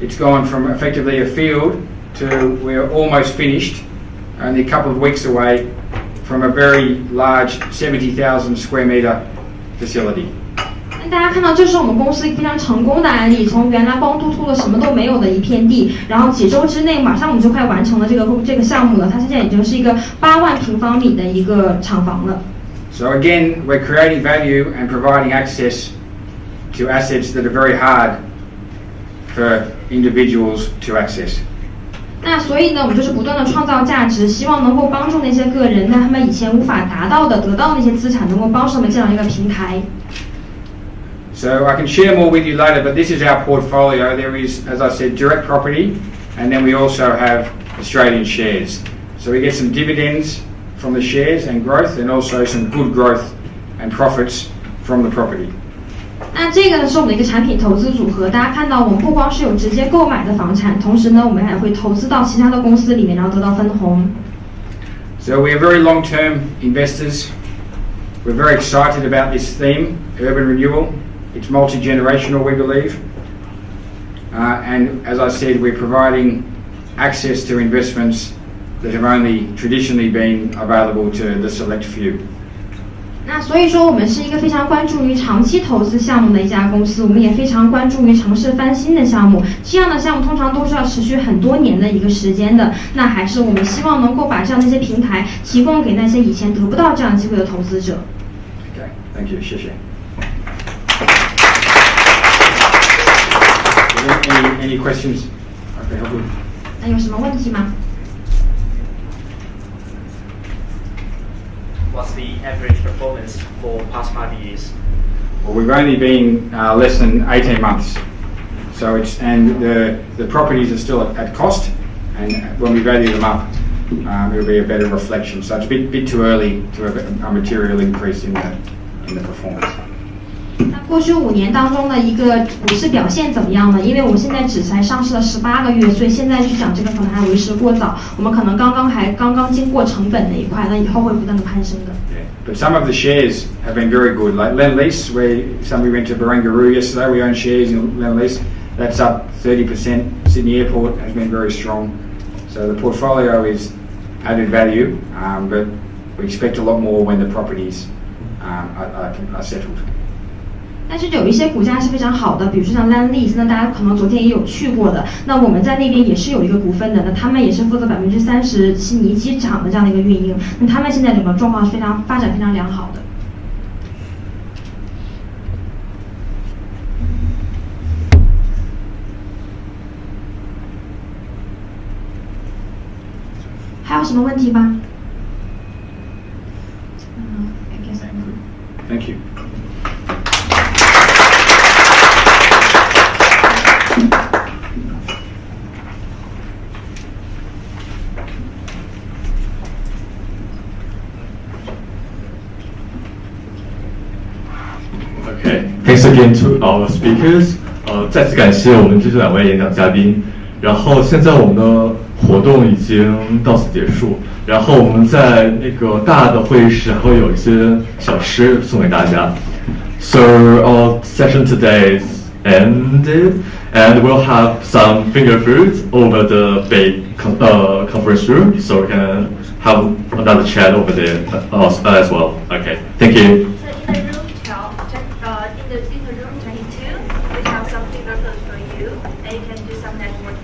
it's gone from effectively a field to we're almost finished, only a couple of weeks away from a very large 70,000 square metre facility. 大家看到，这是我们公司非常成功的案例，从原来光秃秃的什么都没有的一片地，然后几周之内，马上我们就快完成了这个项目了。它现在已经是一个8万平方米的一个厂房了。So again, we're creating value and providing access to assets that are very hard for individuals to access. 那所以呢，我们就是不断的创造价值，希望能够帮助那些个人，让他们以前无法达到的、得到的那些资产，能够帮助他们建立一个平台。So I can share more with you later, but this is our portfolio. There is, as I said, direct property, and then we also have Australian shares. So we get some dividends from the shares and growth, and also some good growth and profits from the property. 那这个呢是我们的一个产品投资组合，大家看到我们不光是有直接购买的房产，同时呢我们还会投资到其他的公司里面，然后得到分红。So we are very long-term investors. We're very excited about this theme, urban renewal. It's multi-generational, we believe. And as I said, we're providing access to investments that have only traditionally been available to the select few. 那所以说，我们是一个非常关注于长期投资项目的一家公司，我们也非常关注于城市翻新的项目。这样的项目通常都是要持续很多年的一个时间的。那还是我们希望能够把这样的一些平台提供给那些以前得不到这样机会的投资者。Okay, thank you. 谢谢。Any questions? Okay, good. 那有什么问题吗？ What's the average performance for past 5 years? Well, we've only been less than 18 months, so the properties are still at cost, and when we value them up, it'll be a better reflection. So it's a bit too early to have a material increase in the performance. 那过去5年当中的一个股市表现怎么样呢？因为我们现在只才上市了18个月，所以现在去讲这个可能还为时过早。我们可能刚刚经过成本那一块，那以后会不断的攀升的。Yeah, but some of the shares have been very good. Like Lendlease, we went to Barangaroo yesterday. We own shares in Lendlease. That's up 30%. Sydney Airport has been very strong. So the portfolio is added value, but we expect a lot more when the properties are settled. 但是有一些股价是非常好的，比如说像 Lendlease， 那大家可能昨天也有去过的。那我们在那边也是有一个股份的，那他们也是负责30%悉尼机场的这样的一个运营。那他们现在整个状况是发展非常良好的。还有什么问题吗？Thank you. Thanks again to our speakers. 再次感谢我们这2位演讲嘉宾。然后现在我们的活动已经到此结束。然后我们在那个大的会议室还会有一些小吃送给大家。So our session today is ended, and we'll have some finger foods over the big conference room, so we can have another chat over there as well. Okay, thank you. In the room 22, we have some finger foods for you, and you can do some networking.